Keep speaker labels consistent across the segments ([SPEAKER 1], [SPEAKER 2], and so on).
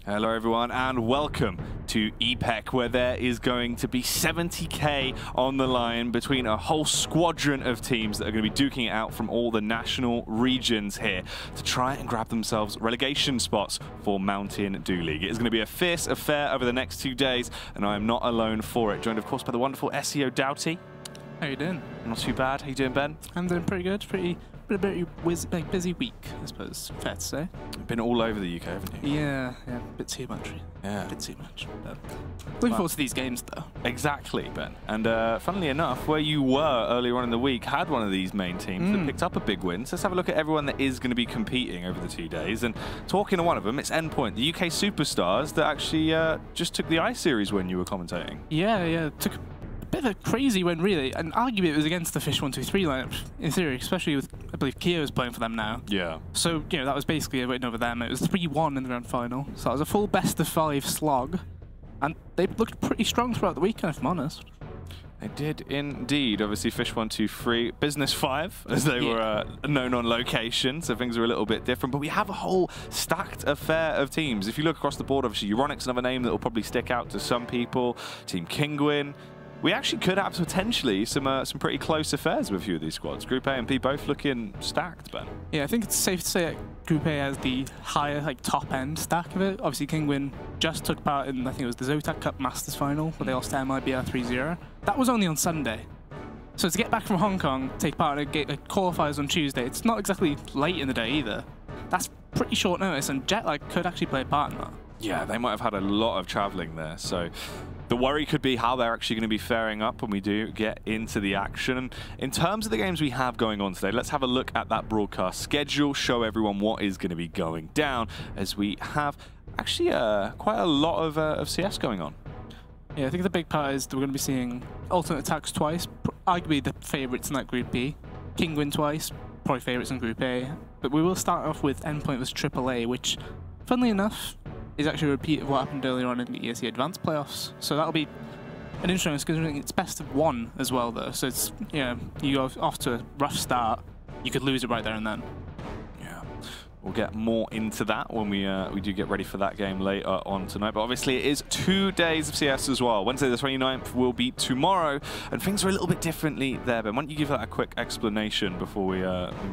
[SPEAKER 1] Hello everyone and welcome to EPEC, where there is going to be 70k on the line between a whole squadron of teams that are going to be duking it out from all the national regions here to try and grab themselves relegation spots for Mountain Dew League. It is going to be a fierce affair over the next 2 days, and I am not alone for it. Joined of course by the wonderful SEO Doughty.
[SPEAKER 2] How you doing?
[SPEAKER 1] Not too bad. How you doing, Ben?
[SPEAKER 2] I'm doing pretty good. Pretty busy week, I suppose. Fair to say.
[SPEAKER 1] Been all over the UK, haven't you?
[SPEAKER 2] Yeah, a bit too much.
[SPEAKER 1] Yeah.
[SPEAKER 2] A bit too much. But looking forward to these games, though.
[SPEAKER 1] Exactly, Ben. And funnily enough, where you were earlier on in the week had one of these main teams that picked up a big win. So let's have a look at everyone that is going to be competing over the 2 days. And talking to one of them, it's Endpoint, the UK superstars that actually just took the I-Series win you were commentating.
[SPEAKER 2] Yeah. Took a bit of a crazy win, really. And arguably it was against the Fish 123 lineup, in theory, especially with, I believe, Kia is playing for them now.
[SPEAKER 1] Yeah.
[SPEAKER 2] So, you know, that was basically a win over them. It was 3-1 in the grand final. So that was a full best-of-5 slog. And they looked pretty strong throughout the weekend, if I'm honest.
[SPEAKER 1] They did indeed. Obviously, Fish 123, Business 5, as they were known on location, so things are a little bit different. But we have a whole stacked affair of teams. If you look across the board, obviously, Euronix, another name that will probably stick out to some people. Team Kingwin. We actually could have potentially some pretty close affairs with a few of these squads. Group A and B both looking stacked, Ben.
[SPEAKER 2] Yeah, I think it's safe to say that Group A has the higher, top-end stack of it. Obviously, Kingwin just took part in, I think it was the Zotac Cup Masters Final, where they lost to MIBR 3-0. That was only on Sunday. So to get back from Hong Kong, take part in a qualifiers on Tuesday, it's not exactly late in the day either. That's pretty short notice, and jet lag could actually play a part in that. Yeah,
[SPEAKER 1] they might have had a lot of travelling there, so the worry could be how they're actually going to be faring up when we do get into the action. And in terms of the games we have going on today, let's have a look at that broadcast schedule, show everyone what is going to be going down, as we have actually quite a lot of CS going on.
[SPEAKER 2] Yeah, I think the big part is that we're going to be seeing alternate attacks twice, arguably the favourites in that Group B. Kingwin twice, probably favourites in Group A. But we will start off with Endpoint vs AAA, which, funnily enough, is actually a repeat of what happened earlier on in the ESL Advanced playoffs. So that'll be an interesting, considering it's best of 1 as well, though. So it's, you go off to a rough start, you could lose it right there and then.
[SPEAKER 1] Yeah, we'll get more into that when we do get ready for that game later on tonight. But obviously it is 2 days of CS as well. Wednesday the 29th will be tomorrow, and things are a little bit differently there. But why don't you give that a quick explanation before we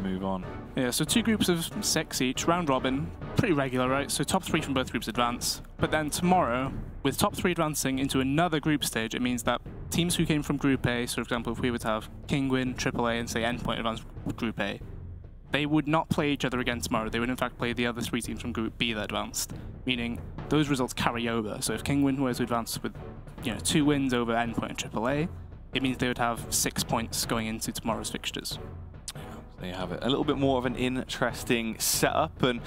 [SPEAKER 1] move on? Yeah,
[SPEAKER 2] so 2 groups of 6 each, round robin, pretty regular, right? So top 3 from both groups advance. But then tomorrow, with top 3 advancing into another group stage, it means that teams who came from Group A, so for example, if we were to have Kingwin, AAA, and say Endpoint advance Group A, they would not play each other again tomorrow. They would in fact play the other 3 teams from Group B that advanced, meaning those results carry over. So if Kingwin were to advance with 2 wins over Endpoint and AAA, it means they would have 6 points going into tomorrow's fixtures.
[SPEAKER 1] There you have it. A little bit more of an interesting setup, and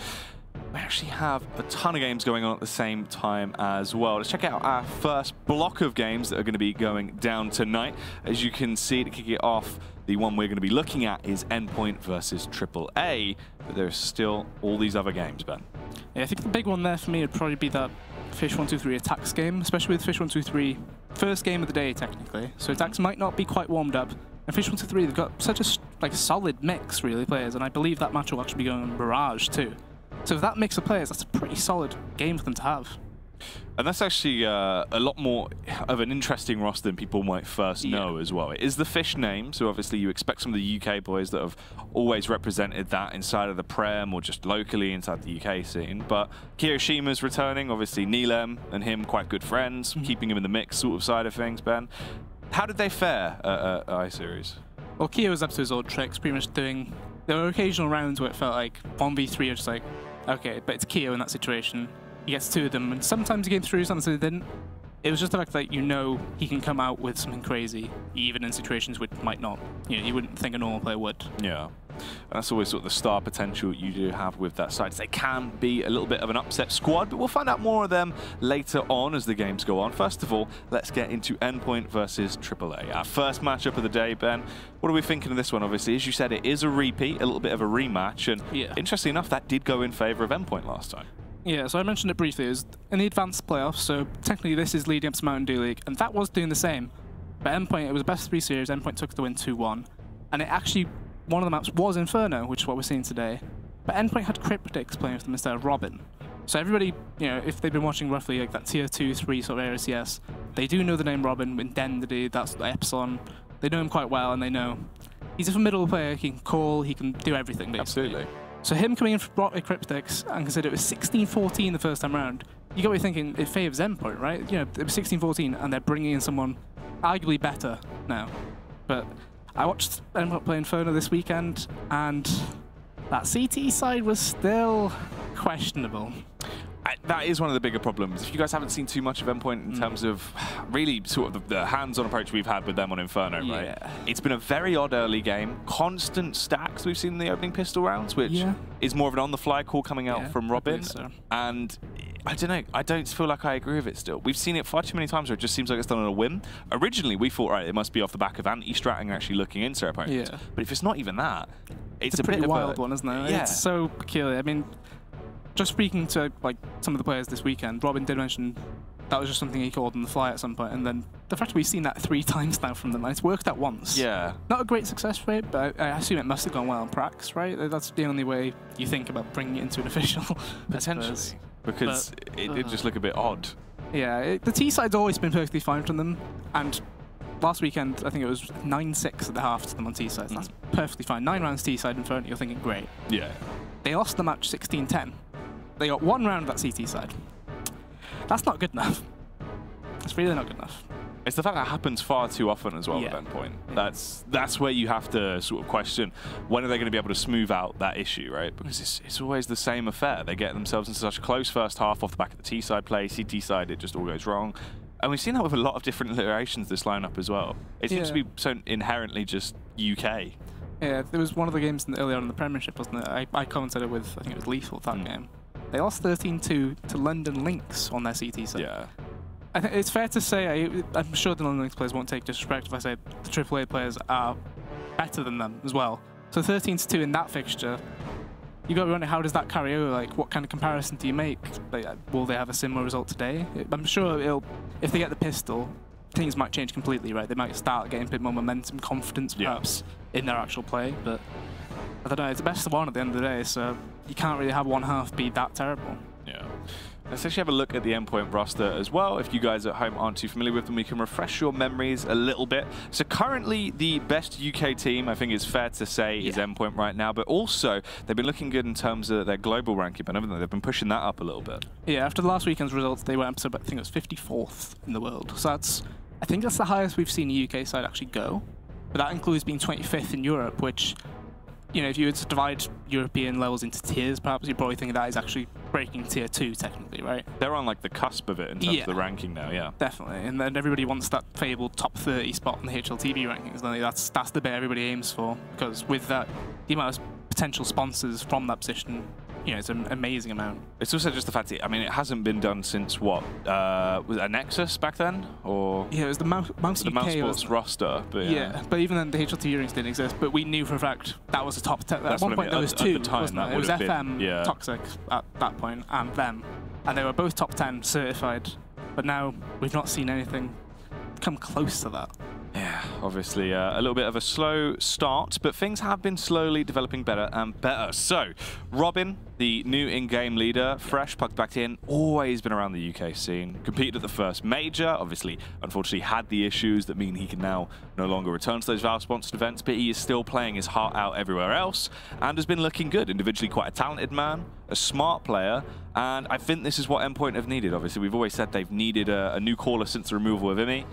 [SPEAKER 1] we actually have a ton of games going on at the same time as well. Let's check out our first block of games that are going to be going down tonight. As you can see, to kick it off, the one we're going to be looking at is Endpoint versus AAA, but there's still all these other games, Ben.
[SPEAKER 2] Yeah, I think the big one there for me would probably be that Fish 123 attacks game, especially with Fish 123 first game of the day, technically. So attacks might not be quite warmed up. And Fish 123, they've got such a solid mix, really, players, and I believe that match will actually be going on Mirage, too. So with that mix of players, that's a pretty solid game for them to have.
[SPEAKER 1] And that's actually a lot more of an interesting roster than people might first know as well. It is the Fish name, so obviously you expect some of the UK boys that have always represented that inside of the Prem or just locally inside the UK scene. But Kiroshima's returning, obviously Nilem and him quite good friends, keeping him in the mix sort of side of things, Ben. How did they fare at I-Series?
[SPEAKER 2] Well, Kia was up to his old tricks, pretty much doing... There were occasional rounds where it felt like 1v3 are just like, okay, but it's Kia in that situation. He gets 2 of them, and sometimes he came through, sometimes he didn't. It was just the fact that he can come out with something crazy, even in situations which might not. You wouldn't think a normal player would.
[SPEAKER 1] Yeah. And that's always sort of the star potential you do have with that side. They can be a little bit of an upset squad, but we'll find out more of them later on as the games go on. First of all, let's get into Endpoint versus AAA. Our first matchup of the day, Ben. What are we thinking of this one? Obviously, as you said, it is a repeat, a little bit of a rematch, and interestingly enough, that did go in favor of Endpoint last time.
[SPEAKER 2] Yeah, so I mentioned it briefly. It was in the advanced playoffs, so technically this is leading up to Mountain Dew League, and that was doing the same. But Endpoint, it was a best of 3 series. Endpoint took the win 2-1, and it actually, one of the maps was Inferno, which is what we're seeing today. But Endpoint had Cryptix playing with them instead of Robin. So everybody, if they've been watching roughly like that tier 2, 3 sort of area CS, they do know the name Robin, Indemnity, that's Epsilon. They know him quite well, and they know he's a formidable player. He can call, he can do everything, basically.
[SPEAKER 1] Absolutely.
[SPEAKER 2] So him coming in for Cryptics and consider it was 16-14 the first time round, you got to be thinking it favours Endpoint, right? It was 16-14, and they're bringing in someone arguably better now. But I watched Endpoint play Inferno this weekend, and that CT side was still questionable.
[SPEAKER 1] That is one of the bigger problems. If you guys haven't seen too much of Endpoint in terms of really sort of the hands-on approach we've had with them on Inferno, right? It's been a very odd early game. Constant stacks we've seen in the opening pistol rounds, which is more of an on-the-fly call coming out from Robin. So. And I don't know. I don't feel like I agree with it still. We've seen it far too many times where it just seems like it's done on a whim. Originally, we thought, right, it must be off the back of anti-stratting and actually looking into their opponents. But if it's not even that, it's a
[SPEAKER 2] pretty
[SPEAKER 1] bit
[SPEAKER 2] wild one, isn't it?
[SPEAKER 1] Yeah.
[SPEAKER 2] It's so peculiar. I mean, just speaking to like some of the players this weekend, Robin did mention that was just something he called on the fly at some point, and then the fact that we've seen that 3 times now from them, and it's worked out once. Yeah. Not a great success rate, but I assume it must have gone well in pracs, right? That's the only way you think about bringing it into an official.
[SPEAKER 1] Potentially. Because it did just look a bit odd.
[SPEAKER 2] Yeah, the T side's always been perfectly fine from them, and last weekend I think it was 9-6 at the half to them on T side. That's perfectly fine. 9 rounds T side in front, you're thinking great. Yeah. They lost the match 16-10. They got 1 round of that CT side. That's not good enough. It's really not good enough.
[SPEAKER 1] It's the fact that happens far too often as well at Endpoint. That's where you have to sort of question, when are they going to be able to smooth out that issue, right? Because it's always the same affair. They get themselves into such a close first half off the back of the T side play, CT side, it just all goes wrong. And we've seen that with a lot of different iterations this lineup as well. It seems to be so inherently just UK.
[SPEAKER 2] Yeah, there was one of the games earlier on in the Premiership, wasn't it? I commented it with, I think it was Lethal, that game. They lost 13-2 to London Lynx on their CT side. Yeah. I think it's fair to say, I'm sure the London Lynx players won't take disrespect if I say the AAA players are better than them as well. So 13-2 in that fixture, you got to wonder, how does that carry over? Like, what kind of comparison do you make? Like, will they have a similar result today? I'm sure if they get the pistol, things might change completely, right? They might start getting a bit more momentum, confidence, perhaps, in their actual play. But I don't know, it's the best of one at the end of the day, so you can't really have one half be that terrible. Yeah.
[SPEAKER 1] Let's actually have a look at the Endpoint roster as well. If you guys at home aren't too familiar with them, we can refresh your memories a little bit. So currently, the best UK team, I think it's fair to say, is Endpoint right now. But also, they've been looking good in terms of their global ranking, but haven't they? They've been pushing that up a little bit.
[SPEAKER 2] Yeah, after the last weekend's results, they went up to, I think it was 54th in the world. So I think that's the highest we've seen a UK side actually go. But that includes being 25th in Europe, which, if you were to divide European levels into tiers, perhaps you'd probably think that is actually breaking tier 2, technically, right?
[SPEAKER 1] They're on like the cusp of it in terms of the ranking now, yeah.
[SPEAKER 2] Definitely, and then everybody wants that fabled top 30 spot in the HLTV rankings. That's the bit everybody aims for, because with that, the amount of potential sponsors from that position, it's an amazing amount.
[SPEAKER 1] It's also just the fact that, it hasn't been done since what? Was it a Nexus back then? Or
[SPEAKER 2] yeah, it was the Mouse
[SPEAKER 1] Sports roster. But
[SPEAKER 2] yeah, but even then the HLTV rings didn't exist, but we knew for a fact that was a top 10. At one point there was 2, wasn't it? It was FM, Toxic at that point, and them. And they were both top 10 certified, but now we've not seen anything come close to that.
[SPEAKER 1] Yeah, obviously a little bit of a slow start, but things have been slowly developing better and better. So, Robin, the new in-game leader, fresh, plugged back in, always been around the UK scene, competed at the first major, obviously, unfortunately had the issues that mean he can now no longer return to those Valve-sponsored events, but he is still playing his heart out everywhere else, and has been looking good. Individually quite a talented man, a smart player, and I think this is what Endpoint have needed. Obviously, we've always said they've needed a new caller since the removal of Imi.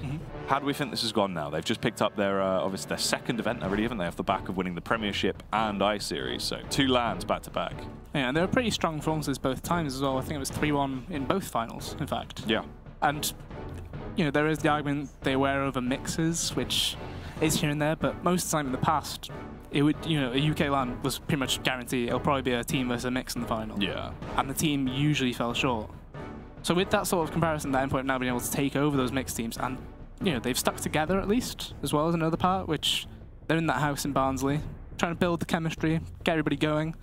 [SPEAKER 1] How do we think this has gone now? They've just picked up their obviously their second event already, haven't they, off the back of winning the Premiership and I-Series, so 2 lands back-to-back.
[SPEAKER 2] Yeah, and they were pretty strong performances both times as well. I think it was 3-1 in both finals, in fact. Yeah. And, there is the argument they were over mixes, which is here and there, but most of the time in the past, it would, a UK LAN was pretty much guaranteed it'll probably be a team versus a mix in the final. Yeah. And the team usually fell short. So with that sort of comparison, that Endpoint now being able to take over those mixed teams, and, they've stuck together at least, as well as another part, which they're in that house in Barnsley, trying to build the chemistry, get everybody going.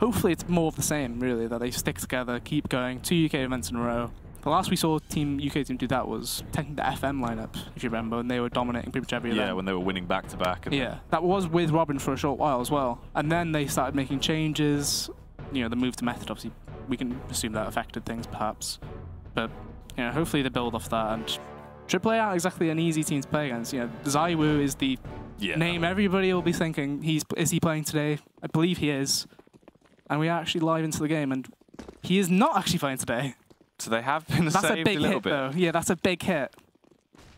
[SPEAKER 2] Hopefully it's more of the same, really, that they stick together, keep going, 2 UK events in a row. The last we saw UK team do that was technically the FM lineup, if you remember, and they were dominating pretty much every event.
[SPEAKER 1] Yeah, when they were winning back-to-back.
[SPEAKER 2] Yeah, that was with Robin for a short while as well. And then they started making changes. The move to Method obviously we can assume that affected things perhaps. But you know, hopefully they build off that. And aAA aren't exactly an easy team to play against. You know, ZywOo is the name everybody will be thinking. Is he playing today? I believe he is. And we are actually live into the game, and he is not actually playing today.
[SPEAKER 1] So they have been
[SPEAKER 2] That's
[SPEAKER 1] saved
[SPEAKER 2] a big
[SPEAKER 1] little
[SPEAKER 2] hit,
[SPEAKER 1] bit.
[SPEAKER 2] though. Yeah, that's a big hit.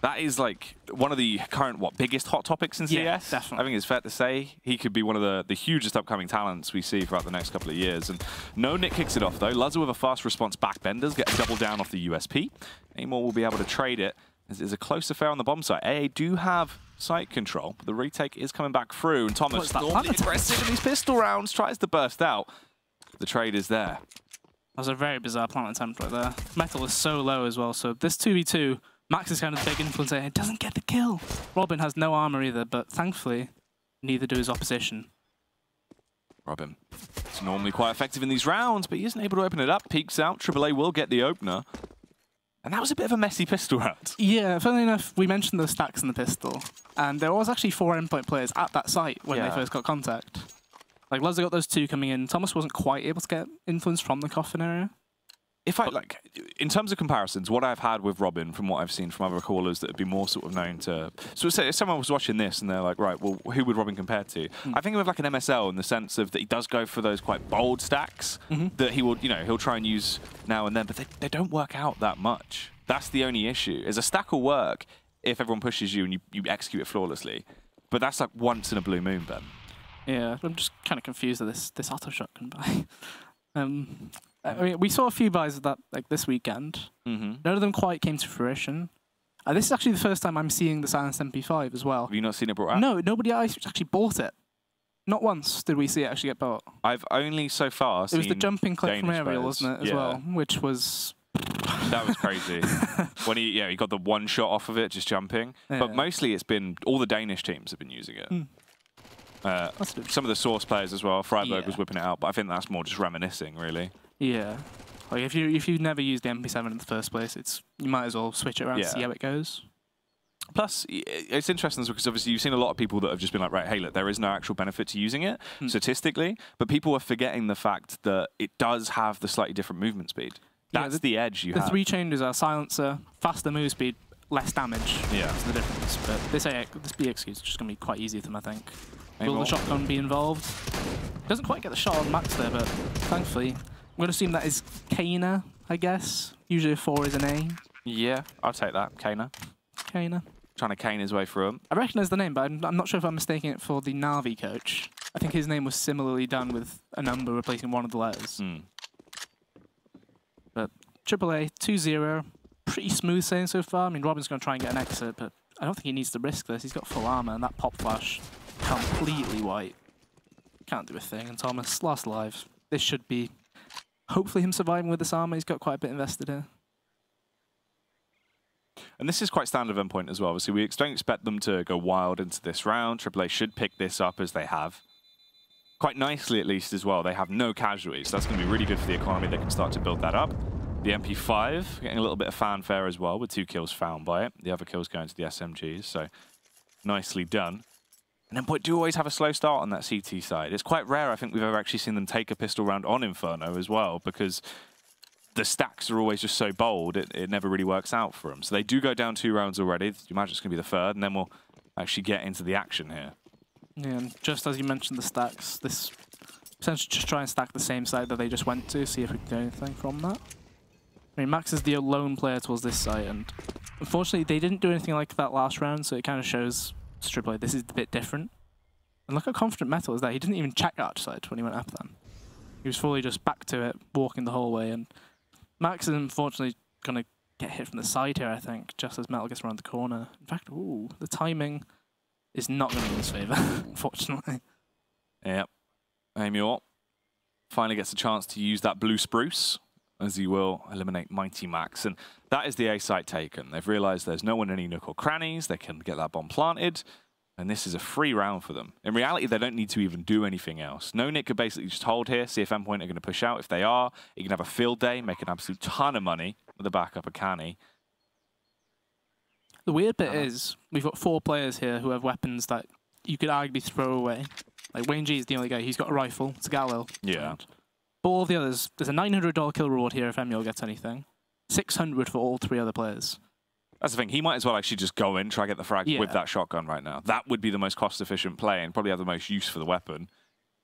[SPEAKER 1] That is like one of the current, biggest hot topics in CS?
[SPEAKER 2] Definitely.
[SPEAKER 1] I think it's fair to say he could be one of the hugest upcoming talents we see throughout the next couple of years. And no Nick kicks it off, though. Luzza with a fast response backbenders, get a double down off the USP. Namor will be able to trade it. There's a close affair on the bomb site. aAa do have site control, but the retake is coming back through. And Thomas, normally aggressive in these pistol rounds, tries to burst out. The trade is there.
[SPEAKER 2] That was a very bizarre plant attempt right there. Metal is so low as well, so this 2v2, Max is kind of the big influence here. It doesn't get the kill. Robin has no armor either, but thankfully, neither do his opposition.
[SPEAKER 1] Robin is normally quite effective in these rounds, but he isn't able to open it up. Peeks out. aAa will get the opener. And that was a bit of a messy pistol round.
[SPEAKER 2] Yeah, funnily enough, we mentioned the stacks in the pistol, and there was actually 4 Endpoint players at that site when they first got contact. Like, Luzza got those 2 coming in. Thomas wasn't quite able to get influence from the coffin area.
[SPEAKER 1] In terms of comparisons, what I've had with Robin from what I've seen from other callers that would be more sort of known to... So say if someone was watching this and they're like, right, well, who would Robin compare to? I think of like an MSL in the sense of that he does go for those quite bold stacks that he will, he'll try and use now and then, but they don't work out that much. That's the only issue, is a stack will work if everyone pushes you and you execute it flawlessly. But that's like once in a blue moon, Ben.
[SPEAKER 2] Yeah, I'm just kind of confused that this auto shot can buy. I mean, we saw a few buys of that like this weekend. None of them quite came to fruition. This is actually the first time I'm seeing the silenced MP5 as well.
[SPEAKER 1] Have you not seen it brought out?
[SPEAKER 2] No, nobody else actually bought it. Not once did we see it actually get bought.
[SPEAKER 1] I've only so far seen
[SPEAKER 2] It was the jumping clip
[SPEAKER 1] Danish
[SPEAKER 2] from aerial,
[SPEAKER 1] players.
[SPEAKER 2] wasn't it, as well? Which was...
[SPEAKER 1] That was crazy. When he got the one shot off of it, just jumping.
[SPEAKER 2] Yeah.
[SPEAKER 1] But mostly it's been, all the Danish teams have been using it. Some of the Source players as well. Freiburg was whipping it out, but I think that's more just reminiscing, really.
[SPEAKER 2] Yeah. Like if you never used the MP7 in the first place, you might as well switch it around to see how it goes.
[SPEAKER 1] Plus, it's interesting because obviously you've seen a lot of people that have just been like, right, hey, look, there is no actual benefit to using it statistically, but people are forgetting the fact that it does have the slightly different movement speed. That's the edge you have.
[SPEAKER 2] The 3 changes are silencer, faster move speed, less damage. Yeah. That's the difference. But this BXQ is just going to be quite easy for them, I think. Will the shotgun be involved? Doesn't quite get the shot on Max there, but thankfully, I'm going to assume that is Kana, I guess. Usually a 4 is an A.
[SPEAKER 1] Yeah, I'll take that. Kana.
[SPEAKER 2] Kana.
[SPEAKER 1] Trying to cane his way through him.
[SPEAKER 2] I recognise the name, but I'm not sure if I'm mistaking it for the Na'Vi coach. I think his name was similarly done with a number replacing one of the letters. But aAa 2-0, pretty smooth sailing so far. I mean, Robin's going to try and get an exit, but I don't think he needs to risk this. He's got full armor, and that pop flash completely white. Can't do a thing. And Thomas, last alive. This should be hopefully him surviving with this armor. He's got quite a bit invested here.
[SPEAKER 1] And this is quite standard Endpoint as well. Obviously, we don't expect them to go wild into this round. aAa should pick this up as they have. Quite nicely, at least, as well. They have no casualties. That's going to be really good for the economy. They can start to build that up. The MP5 getting a little bit of fanfare as well, with 2 kills found by it. The other kills going to the SMGs, so nicely done. And Endpoint do always have a slow start on that CT side. It's quite rare, I think, we've ever actually seen them take a pistol round on Inferno as well, because the stacks are always just so bold, it never really works out for them. So they do go down 2 rounds already. You imagine it's going to be the 3rd, and then we'll actually get into the action here.
[SPEAKER 2] Yeah, and just as you mentioned the stacks, this essentially just try and stack the same side that they just went to, see if we can do anything from that. I mean, Max is the lone player towards this site, and unfortunately they didn't do anything like that last round, so it kind of shows aAa this is a bit different. And look how confident Metal is there. He didn't even check arch side when he went up then. He was fully just back to it, walking the hallway, and Max is unfortunately going to get hit from the side here, I think, just as Metal gets around the corner. In fact, ooh, the timing is not going to be in his favour, unfortunately.
[SPEAKER 1] Yep. Amor finally gets a chance to use that blue spruce, as he will eliminate Mighty Max. And that is the A site taken. They've realised there's no one in any nook or crannies. They can get that bomb planted. And this is a free round for them. In reality, they don't need to even do anything else. No Nick could basically just hold here, see if Endpoint are going to push out. If they are, he can have a field day, make an absolute ton of money with the backup of Canny.
[SPEAKER 2] The weird bit is, we've got 4 players here who have weapons that you could arguably throw away. Like, Wayne G is the only guy. He's got a rifle. It's a Galil.
[SPEAKER 1] Yeah.
[SPEAKER 2] But all the others, there's a $900 kill reward here if Emil gets anything. 600 for all 3 other players.
[SPEAKER 1] That's the thing. He might as well actually just go in, try to get the frag with that shotgun right now. That would be the most cost-efficient play and probably have the most use for the weapon.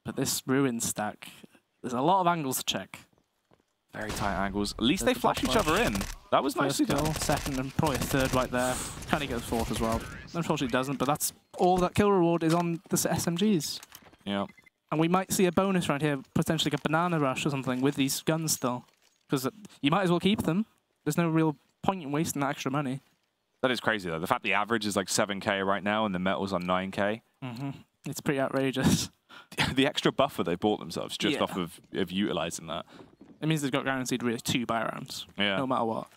[SPEAKER 2] But this ruin stack, there's a lot of angles to check.
[SPEAKER 1] Very tight angles. At least they flash each other in. That was nicely done.
[SPEAKER 2] Second and probably a third right there. Kind of goes fourth as well. Unfortunately doesn't, but that's all that kill reward is on the SMGs.
[SPEAKER 1] Yeah.
[SPEAKER 2] And we might see a bonus right here, potentially like a banana rush or something with these guns still. Because you might as well keep them. There's no real point in wasting that extra money.
[SPEAKER 1] That is crazy though. The fact the average is like 7k right now and the metal's on 9k.
[SPEAKER 2] It's pretty outrageous.
[SPEAKER 1] The extra buffer they bought themselves just off of utilizing that.
[SPEAKER 2] It means they've got guaranteed really 2 buy rounds, no matter what.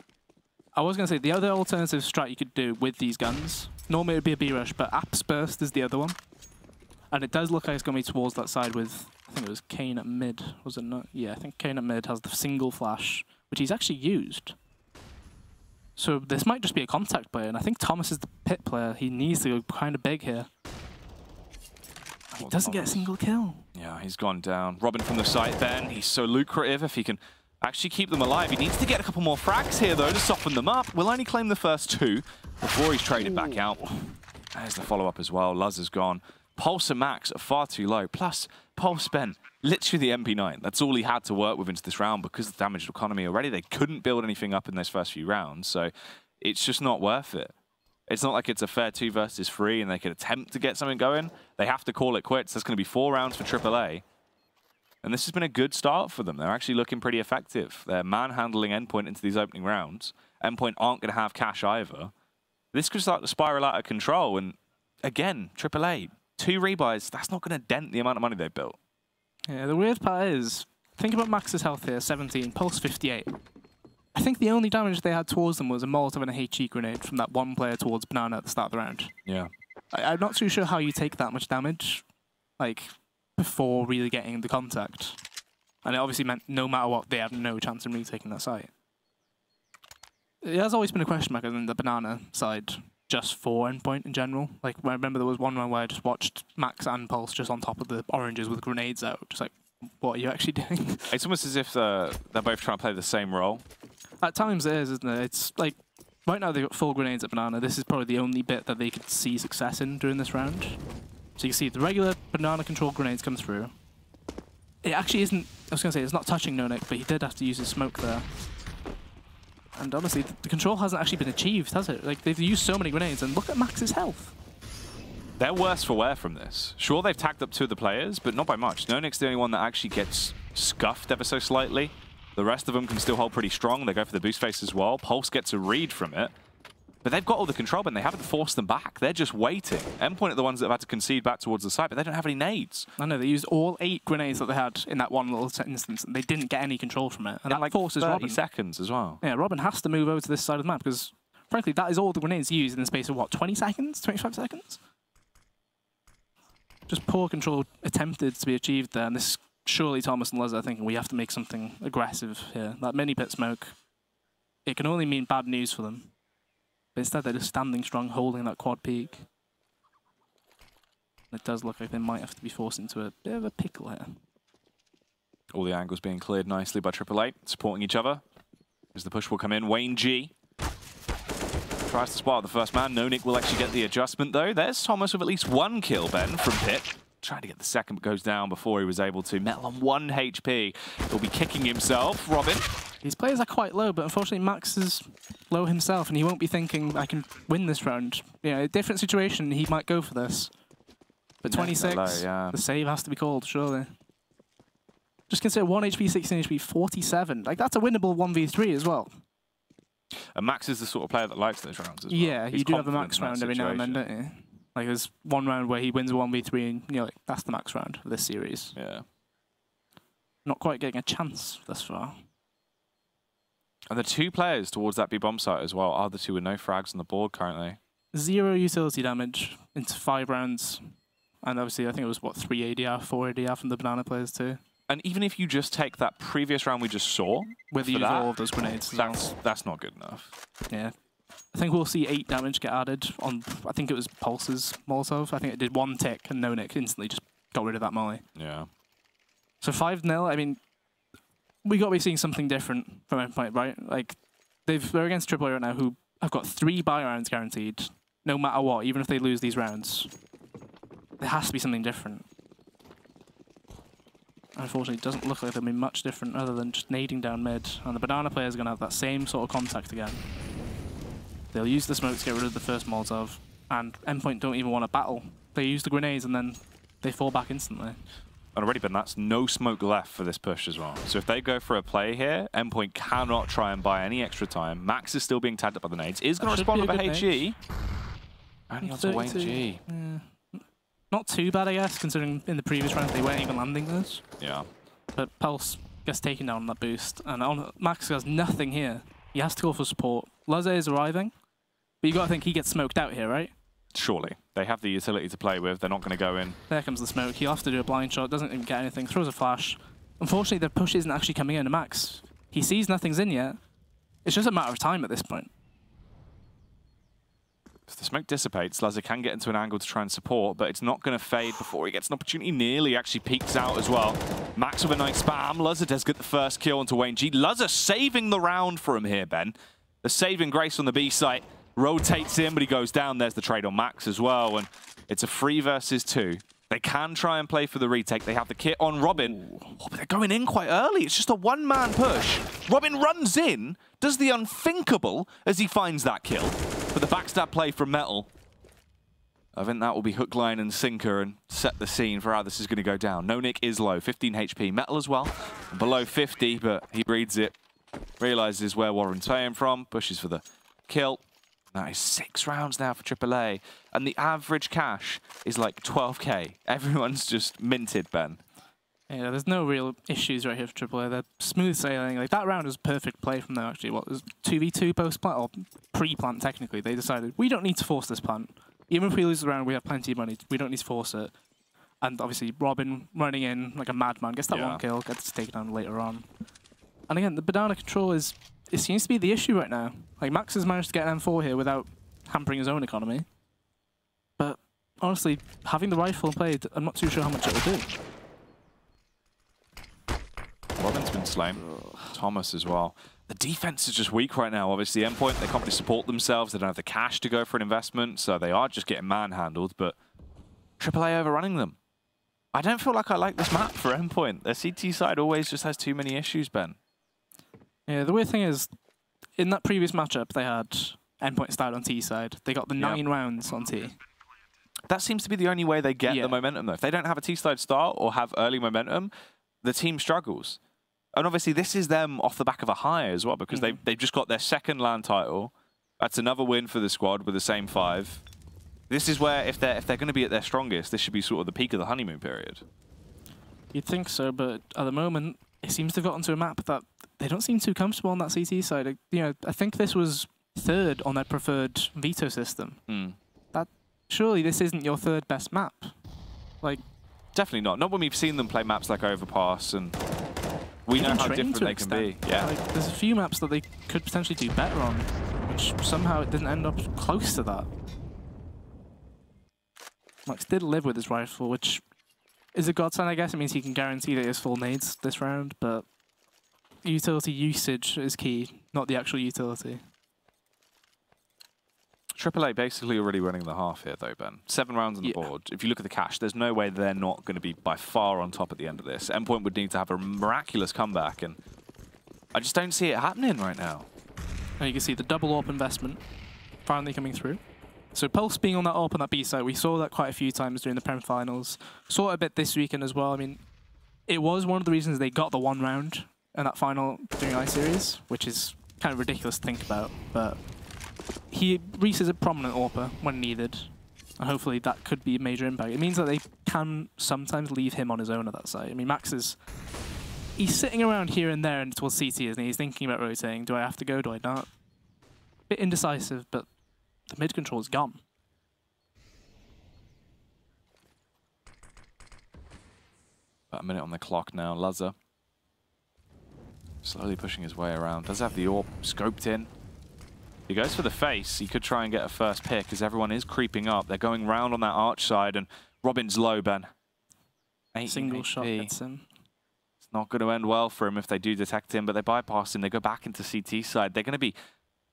[SPEAKER 2] I was going to say, the other alternative strat you could do with these guns, normally it would be a B-rush, but Apps Burst is the other one. And it does look like it's going to be towards that side with, I think it was Kane at mid, was it not? Yeah, I think Kane at mid has the single flash, which he's actually used. So this might just be a contact player, and I think Thomas is the pit player. He needs to go kind of big here. He doesn't get a single kill.
[SPEAKER 1] Yeah, he's gone down. Robin from the site then. He's so lucrative if he can actually keep them alive. He needs to get a couple more frags here, though, to soften them up. We'll only claim the first 2 before he's traded back out. There's the follow-up as well. Luz is gone. Pulse and Max are far too low. Plus, Pulse spent literally the MP9. That's all he had to work with into this round because of the damaged economy already. They couldn't build anything up in those first few rounds, so it's just not worth it. It's not like it's a fair 2 versus 3 and they could attempt to get something going. They have to call it quits. There's going to be 4 rounds for AAA. And this has been a good start for them. They're actually looking pretty effective. They're manhandling Endpoint into these opening rounds. Endpoint aren't going to have cash either. This could start to spiral out of control. And again, AAA, 2 rebuys, that's not going to dent the amount of money they've built.
[SPEAKER 2] Yeah, the weird part is, think about Max's health here, 17, Pulse 58. I think the only damage they had towards them was a Molotov and a HE grenade from that one player towards Banana at the start of the round.
[SPEAKER 1] Yeah.
[SPEAKER 2] I'm not too sure how you take that much damage, like, before really getting the contact. And it obviously meant no matter what, they have no chance in retaking that site. It has always been a question mark on the Banana side, just for Endpoint in general. Like, I remember there was one run where I just watched Max and Pulse just on top of the oranges with grenades out. Just like, what are you actually doing?
[SPEAKER 1] It's almost as if they're both trying to play the same role.
[SPEAKER 2] At times it is, isn't it? It's like, right now they've got full grenades at Banana. This is probably the only bit that they could see success in during this round. So you can see the regular Banana-controlled grenades come through. It actually isn't, I was going to say, it's not touching No-Nick, but he did have to use his smoke there. And honestly, the control hasn't actually been achieved, has it? Like, they've used so many grenades, and look at Max's health.
[SPEAKER 1] They're worse for wear from this. Sure, they've tagged up 2 of the players, but not by much. No-Nick's the only one that actually gets scuffed ever so slightly. The rest of them can still hold pretty strong. They go for the boost face as well. Pulse gets a read from it. But they've got all the control, but they haven't forced them back. They're just waiting. Endpoint are the ones that have had to concede back towards the site, but they don't have any nades.
[SPEAKER 2] I know, they used all 8 grenades that they had in that one little instance, and they didn't get any control from it. And that
[SPEAKER 1] like
[SPEAKER 2] forces
[SPEAKER 1] 30
[SPEAKER 2] Robin.
[SPEAKER 1] seconds as well.
[SPEAKER 2] Yeah, Robin has to move over to this side of the map, because, frankly, that is all the grenades used in the space of, what, 20 seconds? 25 seconds? Just poor control attempted to be achieved there, and this surely Thomas and Luz are thinking we have to make something aggressive here. That mini pit smoke, it can only mean bad news for them. But instead they're just standing strong, holding that quad peak. It does look like they might have to be forced into a bit of a pickle here.
[SPEAKER 1] All the angles being cleared nicely by AAA, supporting each other. As the push will come in, Wayne G tries to spot the first man. No-Nick will actually get the adjustment though. There's Thomas with at least 1 kill, Ben, from pit. Trying to get the second, but goes down before he was able to. Metal on 1 HP. He'll be kicking himself. Robin.
[SPEAKER 2] These players are quite low, but unfortunately Max is low himself, and he won't be thinking, I can win this round. You know, a different situation, he might go for this. But 26, the save has to be called, surely. Just consider 1 HP, 16 HP, 47. Like, that's a winnable 1v3 as well.
[SPEAKER 1] And Max is the sort of player that likes those rounds as well.
[SPEAKER 2] Yeah, you do have a Max round every now and then, don't you? Like, there's one round where he wins a 1v3, and you're like, that's the Max round of this series.
[SPEAKER 1] Yeah.
[SPEAKER 2] Not quite getting a chance thus far.
[SPEAKER 1] And the 2 players towards that B-bomb site as well are the 2 with no frags on the board currently.
[SPEAKER 2] 0 utility damage into 5 rounds. And obviously, I think it was, what, 3 ADR, 4 ADR from the Banana players too.
[SPEAKER 1] And even if you just take that previous round we just saw,
[SPEAKER 2] with use all of those grenades,
[SPEAKER 1] that's not good enough.
[SPEAKER 2] Yeah. I think we'll see 8 damage get added on, I think it was Pulse's Molotov. I think it did 1 tick, and No-Nick instantly just got rid of that molly.
[SPEAKER 1] Yeah.
[SPEAKER 2] So 5-0, I mean, we got to be seeing something different from Endpoint, right? Like, they're against AAA right now, who have got 3 buy rounds guaranteed, no matter what, even if they lose these rounds. There has to be something different. Unfortunately, it doesn't look like there'll be much different other than just nading down mid. And the Banana players are going to have that same sort of contact again. They'll use the smoke to get rid of the first Molotov, and Endpoint don't even want to battle. They use the grenades and then they fall back instantly.
[SPEAKER 1] And already, Ben, that's no smoke left for this push as well. So if they go for a play here, Endpoint cannot try and buy any extra time. Max is still being tagged up by the nades. Is going to respond with a HE. Only on to Wayne G.
[SPEAKER 2] Yeah. Not too bad, I guess, considering in the previous round they weren't even landing those.
[SPEAKER 1] Yeah.
[SPEAKER 2] But Pulse gets taken down on that boost. And Max has nothing here. He has to go for support. Laze is arriving. But you got to think he gets smoked out here, right?
[SPEAKER 1] Surely. They have the utility to play with. They're not going to go in.
[SPEAKER 2] There comes the smoke. He'll have to do a blind shot. Doesn't even get anything. Throws a flash. Unfortunately, the push isn't actually coming in to Max. He sees nothing's in yet. It's just a matter of time at this point.
[SPEAKER 1] If the smoke dissipates, Laza can get into an angle to try and support, but it's not going to fade before he gets an opportunity. Nearly actually peeks out as well. Max with a nice spam. Laza does get the first kill onto Wayne G. Laza saving the round for him here, Ben. The saving grace on the B site. Rotates in, but he goes down. There's the trade on Max as well, and it's a 3 versus 2. They can try and play for the retake. They have the kit on Robin. Oh, but they're going in quite early. It's just a one-man push. Robin runs in, does the unthinkable as he finds that kill. But the backstab play from Metal, I think that will be hook, line, and sinker and set the scene for how this is going to go down. No Nick is low, 15 HP. Metal as well, below 50, but he reads it, realizes where Warren's playing from, pushes for the kill. That is 6 rounds now for AAA, and the average cash is like 12k. Everyone's just minted, Ben.
[SPEAKER 2] Yeah, there's no real issues right here for AAA. They're smooth sailing. Like, that round was perfect play from them, actually. What was 2v2 post-plant, or pre-plant, technically. They decided, we don't need to force this plant. Even if we lose the round, we have plenty of money. We don't need to force it. And obviously, Robin running in like a madman, gets that one kill, gets taken down later on. And again, the banana control is... It seems to be the issue right now. Like, Max has managed to get an M4 here without hampering his own economy. But honestly, having the rifle played, I'm not too sure how much it will do.
[SPEAKER 1] Robin's been slain. Thomas as well. The defense is just weak right now. Obviously, Endpoint, they can't really support themselves. They don't have the cash to go for an investment, so they are just getting manhandled, but AAA overrunning them. I don't feel like I like this map for Endpoint. Their CT side always just has too many issues, Ben.
[SPEAKER 2] Yeah, the weird thing is, in that previous matchup, they had Endpoint started on T side. They got the 9 rounds on T.
[SPEAKER 1] That seems to be the only way they get the momentum, though. If they don't have a T side start or have early momentum, the team struggles. And obviously, this is them off the back of a high as well, because they've just got their 2nd LAN title. That's another win for the squad with the same 5. This is where, if they're going to be at their strongest, this should be sort of the peak of the honeymoon period.
[SPEAKER 2] You'd think so, but at the moment, it seems to have gotten to a map that they don't seem too comfortable on that CT side. You know, I think this was 3rd on their preferred veto system. That surely this isn't your 3rd best map. Like,
[SPEAKER 1] definitely not. Not when we've seen them play maps like Overpass, and we know how different they can be. Yeah,
[SPEAKER 2] like, there's a few maps that they could potentially do better on, which somehow it didn't end up close to that. Max did live with his rifle, which is a godsend, I guess. It means he can guarantee that he has full nades this round, but utility usage is key, not the actual utility.
[SPEAKER 1] AAA basically already running the half here, though, Ben. 7 rounds on the board. If you look at the cash, there's no way they're not going to be by far on top at the end of this. Endpoint would need to have a miraculous comeback, and I just don't see it happening right now.
[SPEAKER 2] Now you can see the double AWP investment finally coming through. So Pulse being on that AWP on that B side, we saw that quite a few times during the Prem finals. Saw it a bit this weekend as well. I mean, it was one of the reasons they got the 1 round in that final during I-Series, which is kind of ridiculous to think about, but Reese is a prominent AWPer when needed, and hopefully that could be a major impact. It means that they can sometimes leave him on his own at that site. I mean, Max he's sitting around here and there towards CT, isn't he? He's thinking about rotating. Do I have to go? Do I not? Bit indecisive, but the mid control is gone.
[SPEAKER 1] About a minute on the clock now. Laza slowly pushing his way around. Does have the AWP scoped in. He goes for the face. He could try and get a first pick as everyone is creeping up. They're going round on that arch side, and Robin's low, Ben.
[SPEAKER 2] Single shot hits him.
[SPEAKER 1] It's not going to end well for him if they do detect him, but they bypass him. They go back into CT side. They're going to be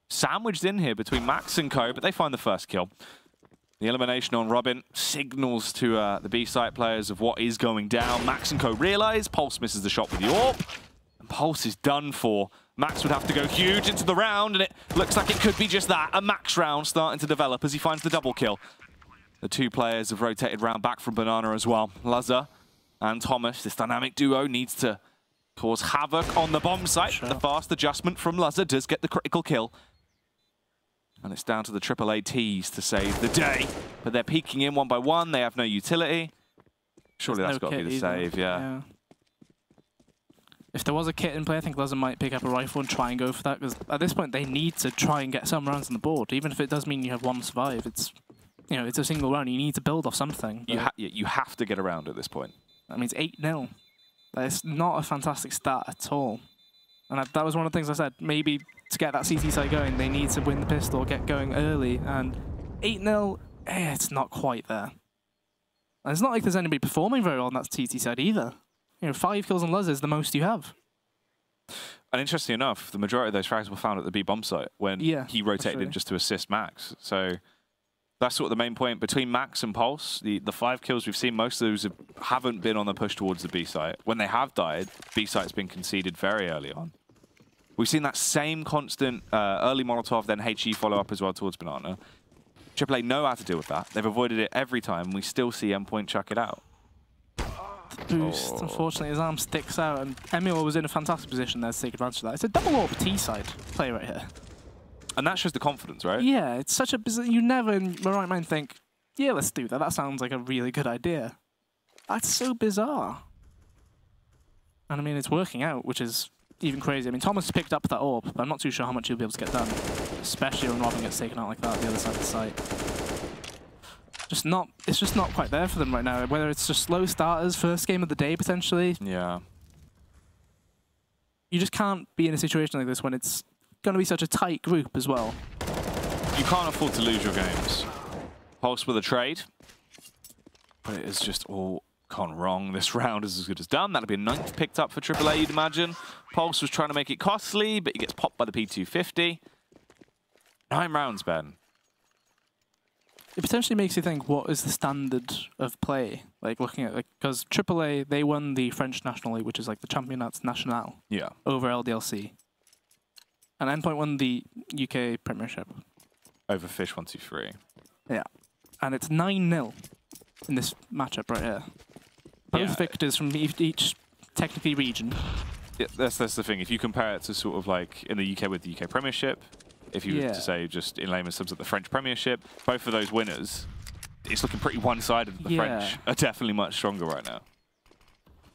[SPEAKER 1] sandwiched in here between Max and Co, but they find the first kill. The elimination on Robin signals to the B site players of what is going down. Max and Co realize Pulse misses the shot with the AWP, and Pulse is done for. Max would have to go huge into the round, and it looks like it could be just that. A Max round starting to develop as he finds the double kill. The two players have rotated round back from Banana as well. Lazza and Thomas, this dynamic duo needs to cause havoc on the bomb site. Sure. The fast adjustment from Lazza does get the critical kill. And it's down to the AAA Ts to save the day. But they're peeking in one by one. They have no utility. Surely that's got to be the save, yeah.
[SPEAKER 2] If there was a kit in play, I think Lazza might pick up a rifle and try and go for that. Because at this point, they need to try and get some rounds on the board. Even if it does mean you have one survive, it's, you know, it's a single round. You need to build off something.
[SPEAKER 1] You have to get around at this point.
[SPEAKER 2] That means 8-0. That's not a fantastic start at all. And that was one of the things I said. Maybe to get that CT side going, they need to win the pistol, get going early. And 8-0, it's not quite there. And it's not like there's anybody performing very well on that CT side either. You know, 5 kills on Lazza is the most you have.
[SPEAKER 1] And interestingly enough, the majority of those frags were found at the B bomb site when he rotated in just to assist Max. So that's sort of the main point. Between Max and Pulse, the 5 kills we've seen, most of those haven't been on the push towards the B site. When they have died, B site's been conceded very early on. We've seen that same constant early Molotov, then HE follow-up as well towards Banana. AAA know how to deal with that. They've avoided it every time. We still see Endpoint chuck it out.
[SPEAKER 2] The boost, unfortunately, his arm sticks out, and Emil was in a fantastic position there to take advantage of that. It's a double AWP T-side play right here.
[SPEAKER 1] And that shows the confidence, right?
[SPEAKER 2] Yeah, it's such a bizarre... You never in your right mind think, yeah, let's do that. That sounds like a really good idea. That's so bizarre. And I mean, it's working out, which is even crazy. I mean, Thomas picked up that AWP, but I'm not too sure how much he'll be able to get done, especially when Robin gets taken out like that at the other side of the site. It's just not quite there for them right now. Whether it's just slow starters, first game of the day potentially.
[SPEAKER 1] Yeah.
[SPEAKER 2] You just can't be in a situation like this when it's going to be such a tight group as well.
[SPEAKER 1] You can't afford to lose your games. Pulse with a trade. But it is just all gone wrong. This round is as good as done. That'll be a 9th picked up for AAA, you'd imagine. Pulse was trying to make it costly, but he gets popped by the P250. 9 rounds, Ben.
[SPEAKER 2] It potentially makes you think, what is the standard of play? Like, looking at, like, because AAA, they won the French National League, which is like the Championnat National, over LDLC. And Endpoint won the UK Premiership.
[SPEAKER 1] Over Fish 123.
[SPEAKER 2] Yeah. And it's 9-0 in this matchup right here. Both victors from each technically region.
[SPEAKER 1] Yeah, that's the thing. If you compare it to sort of like in the UK with the UK Premiership, if you were to say just in layman's terms of the French Premiership, both of those winners, it's looking pretty one-sided. The French are definitely much stronger right now.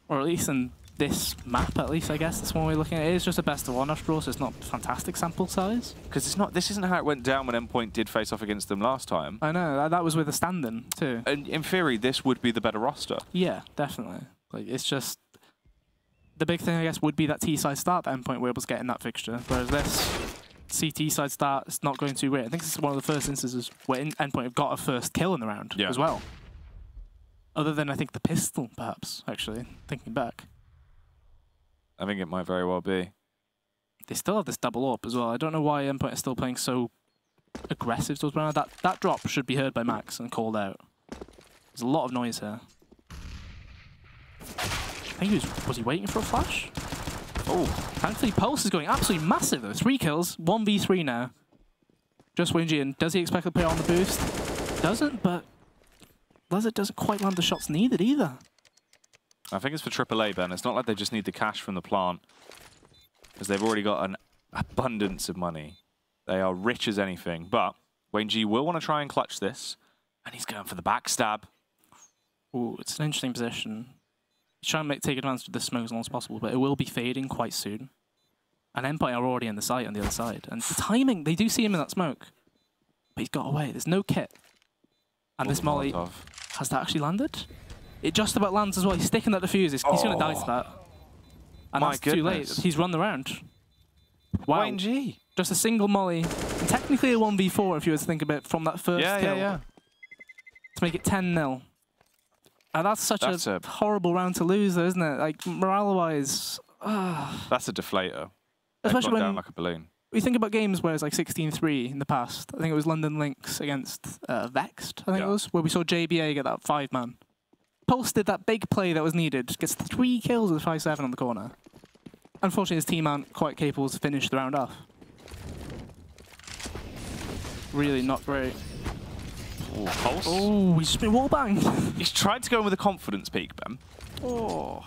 [SPEAKER 2] Or at least in this map, at least, I guess that's one way of looking at it. It is just a best of one after all, so it's not fantastic sample size.
[SPEAKER 1] Because it's not. This isn't how it went down when Endpoint did face off against them last time.
[SPEAKER 2] I know, that was with a stand-in too.
[SPEAKER 1] And in theory, this would be the better roster.
[SPEAKER 2] Yeah, definitely. Like, it's just the big thing, I guess, would be that T-side start that Endpoint were able to get in that fixture, whereas this CT side start is not going too great. I think this is one of the first instances where Endpoint have got a first kill in the round as well. Other than, I think, the pistol, perhaps, actually, thinking back.
[SPEAKER 1] I think it might very well be.
[SPEAKER 2] They still have this double AWP as well. I don't know why Endpoint is still playing so aggressive towards Banana. That drop should be heard by Max and called out. There's a lot of noise here. I think was he waiting for a flash? Oh, thankfully Pulse is going absolutely massive though. 3 kills, 1v3 now. Just Wingy, and does he expect to play on the boost? Doesn't, but Lazza doesn't quite land the shots needed either.
[SPEAKER 1] I think it's for AAA, Ben. It's not like they just need the cash from the plant, because they've already got an abundance of money. They are rich as anything, but Wayne G will want to try and clutch this, and he's going for the backstab.
[SPEAKER 2] Ooh, it's an interesting position. He's trying to take advantage of the smoke as long as possible, but it will be fading quite soon. And Endpoint are already in the site on the other side. And the timing, they do see him in that smoke. But he's got away. There's no kit. And this molly, has that actually landed? It just about lands as well. He's sticking that defuse. He's going to die to that. And that's too late. He's run the round. Wow.
[SPEAKER 1] YNG.
[SPEAKER 2] Just a single molly. And technically a 1v4 if you were to think of it from that first kill. To make it 10-0. And that's such a horrible round to lose, though, isn't it? Like, morale-wise...
[SPEAKER 1] That's a deflator.
[SPEAKER 2] Especially when
[SPEAKER 1] down like a balloon.
[SPEAKER 2] We think about games where it's like 16-3 in the past. I think it was London Lynx against Vexed, I think it was, where we saw JBA get that 5-man. Pulse did that big play that was needed, gets 3 kills with 5-7 on the corner. Unfortunately, his team aren't quite capable to finish the round off. Really not great.
[SPEAKER 1] Ooh, Pulse.
[SPEAKER 2] Oh, he's just been wallbanged.
[SPEAKER 1] He's tried to go in with a confidence peek, Ben.
[SPEAKER 2] Oh.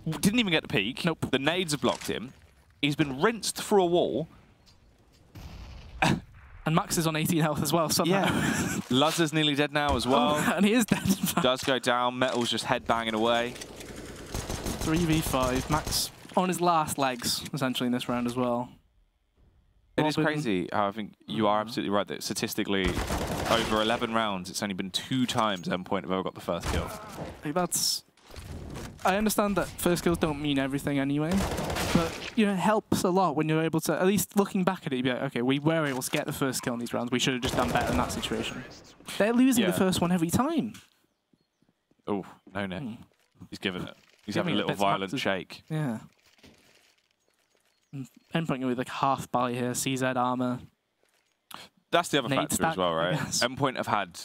[SPEAKER 1] Didn't even get the peek.
[SPEAKER 2] Nope.
[SPEAKER 1] The nades have blocked him. He's been rinsed through a wall.
[SPEAKER 2] And Max is on 18 health as well, somehow.
[SPEAKER 1] Yeah. Luzza's nearly dead now as well.
[SPEAKER 2] Oh, and he is dead.
[SPEAKER 1] Does go down. Metal's just headbanging away.
[SPEAKER 2] 3v5. Max on his last legs, essentially, in this round as well.
[SPEAKER 1] It is crazy how I think you are absolutely right that statistically, over 11 rounds, it's only been 2 times Endpoint have ever got the first kill.
[SPEAKER 2] That's... I understand that first kills don't mean everything anyway, but you know, it helps a lot when you're able to, at least looking back at it, you'd be like, okay, we were able to get the first kill in these rounds. We should have just done better in that situation. They're losing the first one every time.
[SPEAKER 1] Oh, no, no. He's giving it. He's having a little violent shake.
[SPEAKER 2] Yeah. Endpoint with like half body here, CZ armor.
[SPEAKER 1] That's the other factor as well, right? Endpoint have had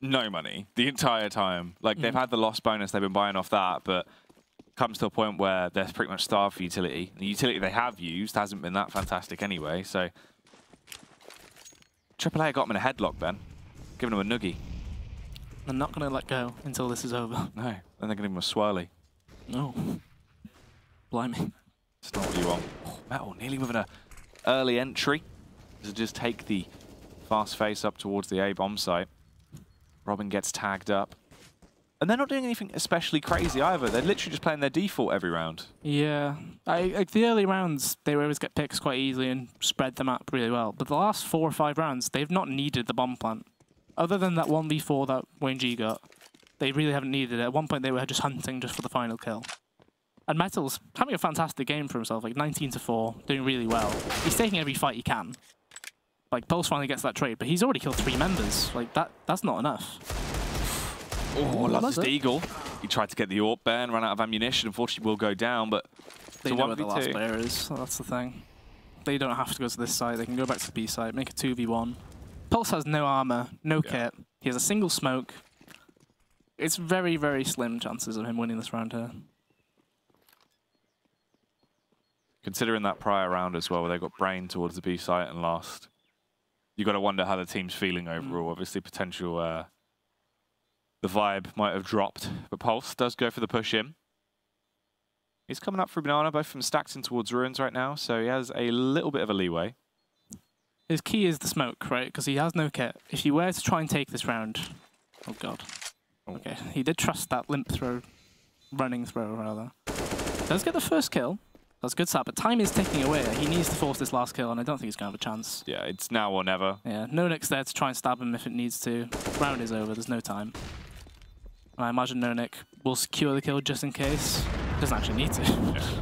[SPEAKER 1] no money the entire time. Like, they've had the loss bonus, they've been buying off that, but comes to a point where they're pretty much starved for utility. The utility they have used hasn't been that fantastic anyway, so... aAa got him in a headlock, Ben. Giving him a noogie.
[SPEAKER 2] They're not going to let go until this is over.
[SPEAKER 1] No, then they're going to give him a swirly.
[SPEAKER 2] No. Blimey.
[SPEAKER 1] It's not what you want. Oh, Metal nearly with an early entry. To just take the fast face up towards the A bomb site. Robin gets tagged up. And they're not doing anything especially crazy either. They're literally just playing their default every round.
[SPEAKER 2] Yeah. Like the early rounds, they would always get picks quite easily and spread them up really well. But the last 4 or 5 rounds, they've not needed the bomb plant. Other than that 1v4 that Wayne G got, they really haven't needed it. At one point, they were just hunting just for the final kill. And Metal's having a fantastic game for himself, like 19-4, doing really well. He's taking every fight he can. Like, Pulse finally gets that trade, but he's already killed 3 members. Like, that's not enough.
[SPEAKER 1] Oh, loves his Eagle. He tried to get the AWP there and ran out of ammunition. Unfortunately, will go down, but
[SPEAKER 2] they know where the last player is, so that's the thing. They don't have to go to this side. They can go back to the B side, make a 2v1. Pulse has no armor, no kit. He has a single smoke. It's very, very slim chances of him winning this round here.
[SPEAKER 1] Considering that prior round as well, where they got brain towards the B site and lost, you got to wonder how the team's feeling overall. Obviously, potential the vibe might have dropped, but Pulse does go for the push in. He's coming up through Banana, both from stacks in towards Ruins right now, so he has a little bit of a leeway.
[SPEAKER 2] His key is the smoke, right? Because he has no kit. If you were to try and take this round, oh god. Okay, he did trust that limp throw, running throw rather. Does get the first kill. That's good start, but time is ticking away. He needs to force this last kill, and I don't think he's going to have a chance.
[SPEAKER 1] Yeah, it's now or never.
[SPEAKER 2] Yeah, Nonek's there to try and stab him if it needs to. Round is over, there's no time. And I imagine Nonek will secure the kill just in case. Doesn't actually need to,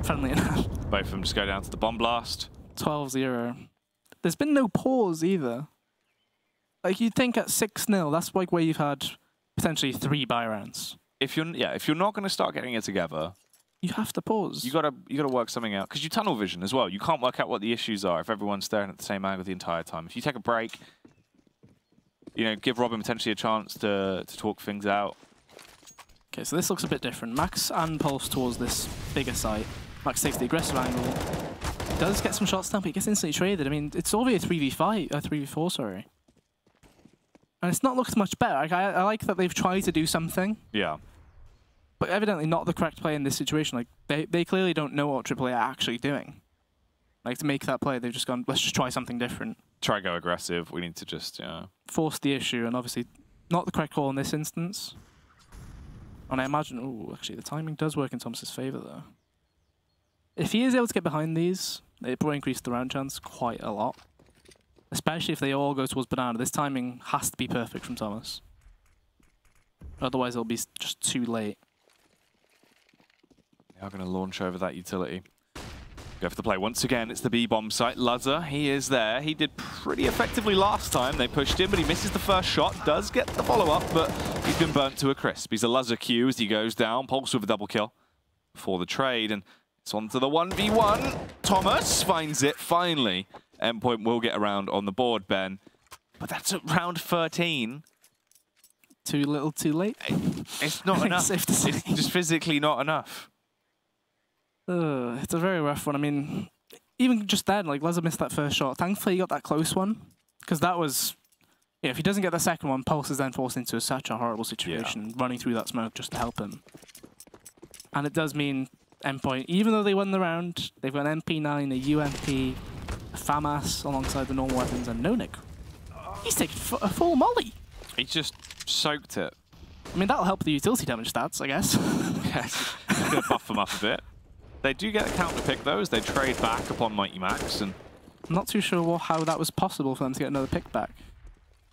[SPEAKER 2] funnily enough.
[SPEAKER 1] Both of them just go down to the bomb blast.
[SPEAKER 2] 12-0. There's been no pause either. Like, you'd think at 6-0, that's like where you've had potentially 3 buy rounds.
[SPEAKER 1] If you're not going to start getting it together,
[SPEAKER 2] you have to pause.
[SPEAKER 1] You gotta work something out, because you tunnel vision as well. You can't work out what the issues are if everyone's staring at the same angle the entire time. If you take a break, you know, give Robin potentially a chance to talk things out.
[SPEAKER 2] Okay, so this looks a bit different. Max and Pulse towards this bigger site. Max takes the aggressive angle. Does get some shots down, but he gets instantly traded. I mean, it's already a 3v4, sorry. And it's not looked much better. I like that they've tried to do something.
[SPEAKER 1] Yeah.
[SPEAKER 2] But evidently not the correct play in this situation. Like, they clearly don't know what aAa are actually doing. Like, to make that play, they've just gone, let's just try something different.
[SPEAKER 1] Try go aggressive. We need to just,
[SPEAKER 2] force the issue, and obviously not the correct call in this instance. And I imagine, oh, actually, the timing does work in Thomas's favor, though. If he is able to get behind these, it will increase the round chance quite a lot. Especially if they all go towards Banana. This timing has to be perfect from Thomas. Otherwise, it'll be just too late.
[SPEAKER 1] They are going to launch over that utility. Go for the play once again. It's the B-bomb site. Luzzer, he is there. He did pretty effectively last time. They pushed him, but he misses the first shot. Does get the follow-up, but he's been burnt to a crisp. He's a Luzzer Q as he goes down. Pulse with a double kill for the trade, and it's on to the 1v1. Thomas finds it finally. Endpoint will get around on the board, Ben. But that's at round 13.
[SPEAKER 2] Too little, too late.
[SPEAKER 1] It's not enough.
[SPEAKER 2] Safe to say.
[SPEAKER 1] It's just physically not enough.
[SPEAKER 2] It's a very rough one. I mean, even just then, like, Luzzer missed that first shot. Thankfully, he got that close one. Because that was... Yeah, if he doesn't get the second one, Pulse is then forced into such a horrible situation, running through that smoke just to help him. And it does mean Endpoint, even though they won the round, they've got an MP9, a UMP, a FAMAS alongside the normal weapons, and no Nick. He's taken a full molly.
[SPEAKER 1] He just soaked it.
[SPEAKER 2] I mean, that'll help the utility damage stats, I guess.
[SPEAKER 1] Yes, it's going to buff them up a bit. They do get a counter pick though, as they trade back upon Mighty Max, and
[SPEAKER 2] I'm not too sure how that was possible for them to get another pick back.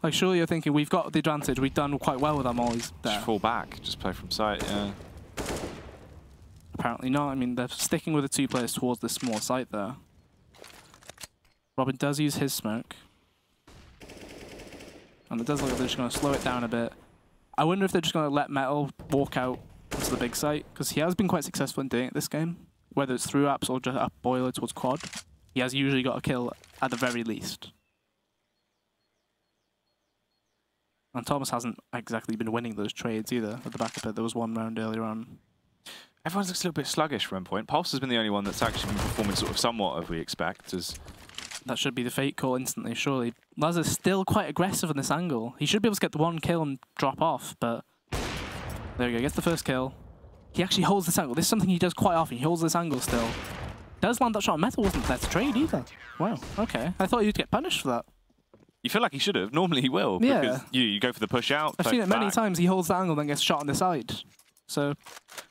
[SPEAKER 2] Like, surely you're thinking, we've got the advantage, we've done quite well with our mollies there.
[SPEAKER 1] Just fall back, just play from sight, yeah.
[SPEAKER 2] Apparently not. I mean, they're sticking with the two players towards this small site there. Robin does use his smoke. And it does look like they're just going to slow it down a bit. I wonder if they're just going to let Metal walk out onto the big site, because he has been quite successful in doing it this game. Whether it's through apps or just up boiler towards quad, he has usually got a kill at the very least. And Thomas hasn't exactly been winning those trades either. At the back of it, there was one round earlier on.
[SPEAKER 1] Everyone's looks a little bit sluggish for Endpoint. Pulse has been the only one that's actually been performing sort of somewhat as we expect.
[SPEAKER 2] That should be the fate call instantly, surely. Luzzer's still quite aggressive on this angle. He should be able to get the one kill and drop off, but there we go, gets the first kill. He actually holds this angle. This is something he does quite often. He holds this angle still. Does land that shot. Metal wasn't there to trade either. Wow, okay. I thought you'd get punished for that.
[SPEAKER 1] You feel like he should have. Normally he will, because you go for the push out.
[SPEAKER 2] I've seen it many times. He holds the angle, then gets shot on the side. So,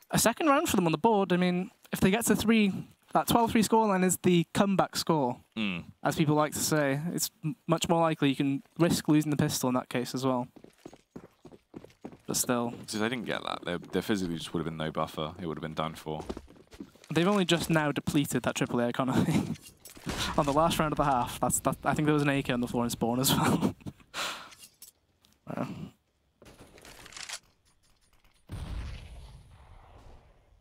[SPEAKER 2] a second round for them on the board. I mean, if they get to 3, that 12-3 scoreline is the comeback score, as people like to say. It's much more likely you can risk losing the pistol in that case as well. But still.
[SPEAKER 1] Because they didn't get that. There physically just would have been no buffer. It would have been done for.
[SPEAKER 2] They've only just now depleted that AAA economy. On the last round of the half. I think there was an AK on the floor in spawn as well. Wow.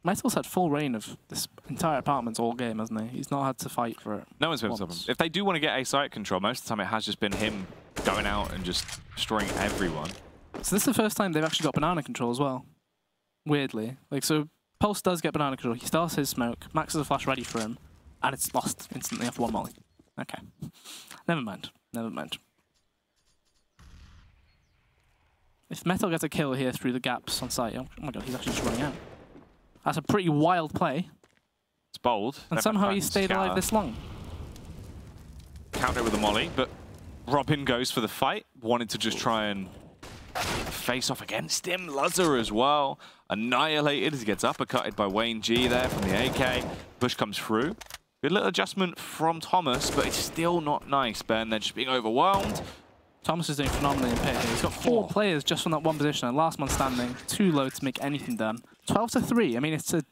[SPEAKER 2] Metal's had full reign of this entire apartment all game, hasn't he? He's not had to fight for it.
[SPEAKER 1] No one's been able to stop him. If they do want to get a site control, most of the time it has just been him going out and just destroying everyone.
[SPEAKER 2] So this is the first time they've actually got banana control as well. Weirdly. Like, so Pulse does get banana control. He starts his smoke. Max has a flash ready for him. And it's lost instantly after one molly. Okay. Never mind. Never mind. If Metal gets a kill here through the gaps on site, oh my god, he's actually just running out. That's a pretty wild play.
[SPEAKER 1] It's bold.
[SPEAKER 2] And somehow he stayed alive this long.
[SPEAKER 1] Counter with a molly, but Robin goes for the fight. Wanted to just try and face off against him. Luzzer as well. Annihilated as he gets uppercutted by Wayne G there from the AK. Bush comes through. Good little adjustment from Thomas, but it's still not nice, Ben. They're just being overwhelmed.
[SPEAKER 2] Thomas is doing phenomenally in pit here. He's got 4 players just from that one position, and last man standing, too low to make anything done. 12-3. I mean, it's a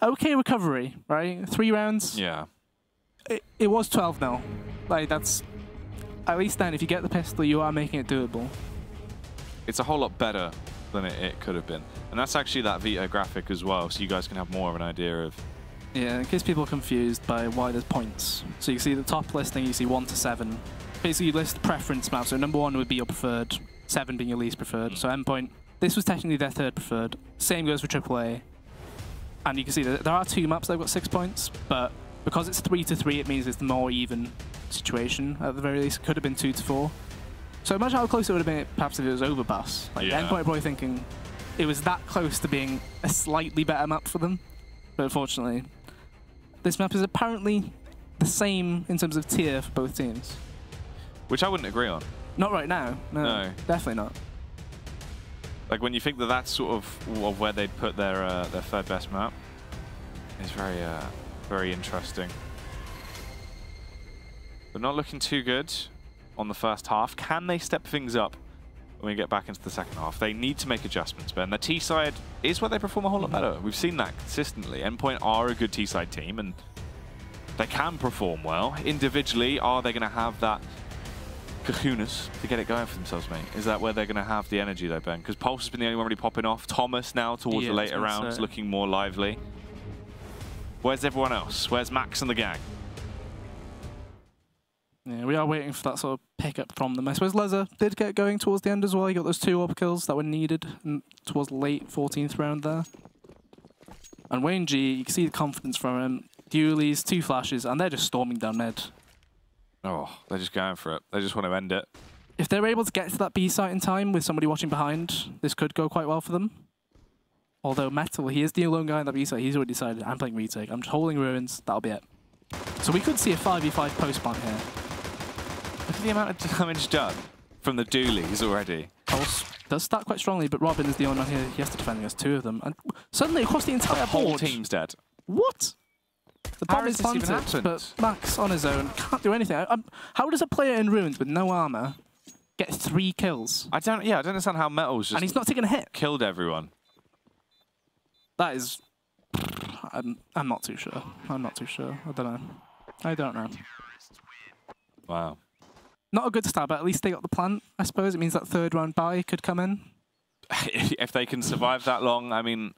[SPEAKER 2] okay recovery, right? 3 rounds.
[SPEAKER 1] Yeah.
[SPEAKER 2] It was 12-0. Like, that's... At least then, if you get the pistol, you are making it doable.
[SPEAKER 1] It's a whole lot better than it could have been. And that's actually that Vita graphic as well, so you guys can have more of an idea of...
[SPEAKER 2] Yeah, in case people are confused by why there's points. So you can see the top listing, you see 1 to 7. Basically, you list preference maps. So number 1 would be your preferred, 7 being your least preferred. So Endpoint, this was technically their 3rd preferred. Same goes for AAA. And you can see that there are 2 maps that have got 6 points, but because it's 3-3, it means it's the more even situation at the very least. It could have been 2-4. So imagine how close it would have been perhaps if it was Overbus. Like, Endpoint probably thinking it was that close to being a slightly better map for them. But unfortunately, this map is apparently the same in terms of tier for both teams.
[SPEAKER 1] Which I wouldn't agree on.
[SPEAKER 2] Not right now. No. Definitely not.
[SPEAKER 1] Like, when you think that that's sort of where they'd put their 3rd best map, it's very interesting. But not looking too good on the first half. Can they step things up when we get back into the second half? They need to make adjustments, Ben. The T-side is where they perform a whole lot better. We've seen that consistently. Endpoint are a good T-side team, and They can perform well. Individually, are they going to have that kahunas to get it going for themselves, mate? Is that where they're going to have the energy, though, Ben? Because Pulse has been the only one really popping off. Thomas now towards the later rounds, looking more lively. Where's everyone else? Where's Max and the gang?
[SPEAKER 2] Yeah, we are waiting for that sort of pickup from them. I suppose Leza did get going towards the end as well. He got those 2 AAA kills that were needed towards the late 14th round there. And Wayne G, you can see the confidence from him. Dualies, 2 flashes, and they're just storming down mid.
[SPEAKER 1] Oh, they're just going for it. They just want to end it.
[SPEAKER 2] If they're able to get to that B site in time with somebody watching behind, this could go quite well for them. Although Metal, he is the lone guy on that B site. He's already decided, I'm playing retake. I'm just holding ruins. That'll be it. So we could see a 5v5 post plant here.
[SPEAKER 1] Look at the amount of damage done from the dualies already.
[SPEAKER 2] Pulse does start quite strongly, but Robin is the only one here. He has to defend against 2 of them. And suddenly, across the entire
[SPEAKER 1] the whole
[SPEAKER 2] board...
[SPEAKER 1] team's dead.
[SPEAKER 2] What? The bomb is planted, but Max on his own can't do anything. How does a player in ruins with no armor get 3 kills?
[SPEAKER 1] I don't understand how Metal's just...
[SPEAKER 2] And he's not taking a hit.
[SPEAKER 1] Killed everyone.
[SPEAKER 2] That is... I'm not too sure. I'm not too sure. I don't know. I don't know.
[SPEAKER 1] Wow.
[SPEAKER 2] Not a good start, but at least they got the plant, I suppose. It means that 3rd round buy could come in.
[SPEAKER 1] If they can survive that long, I mean...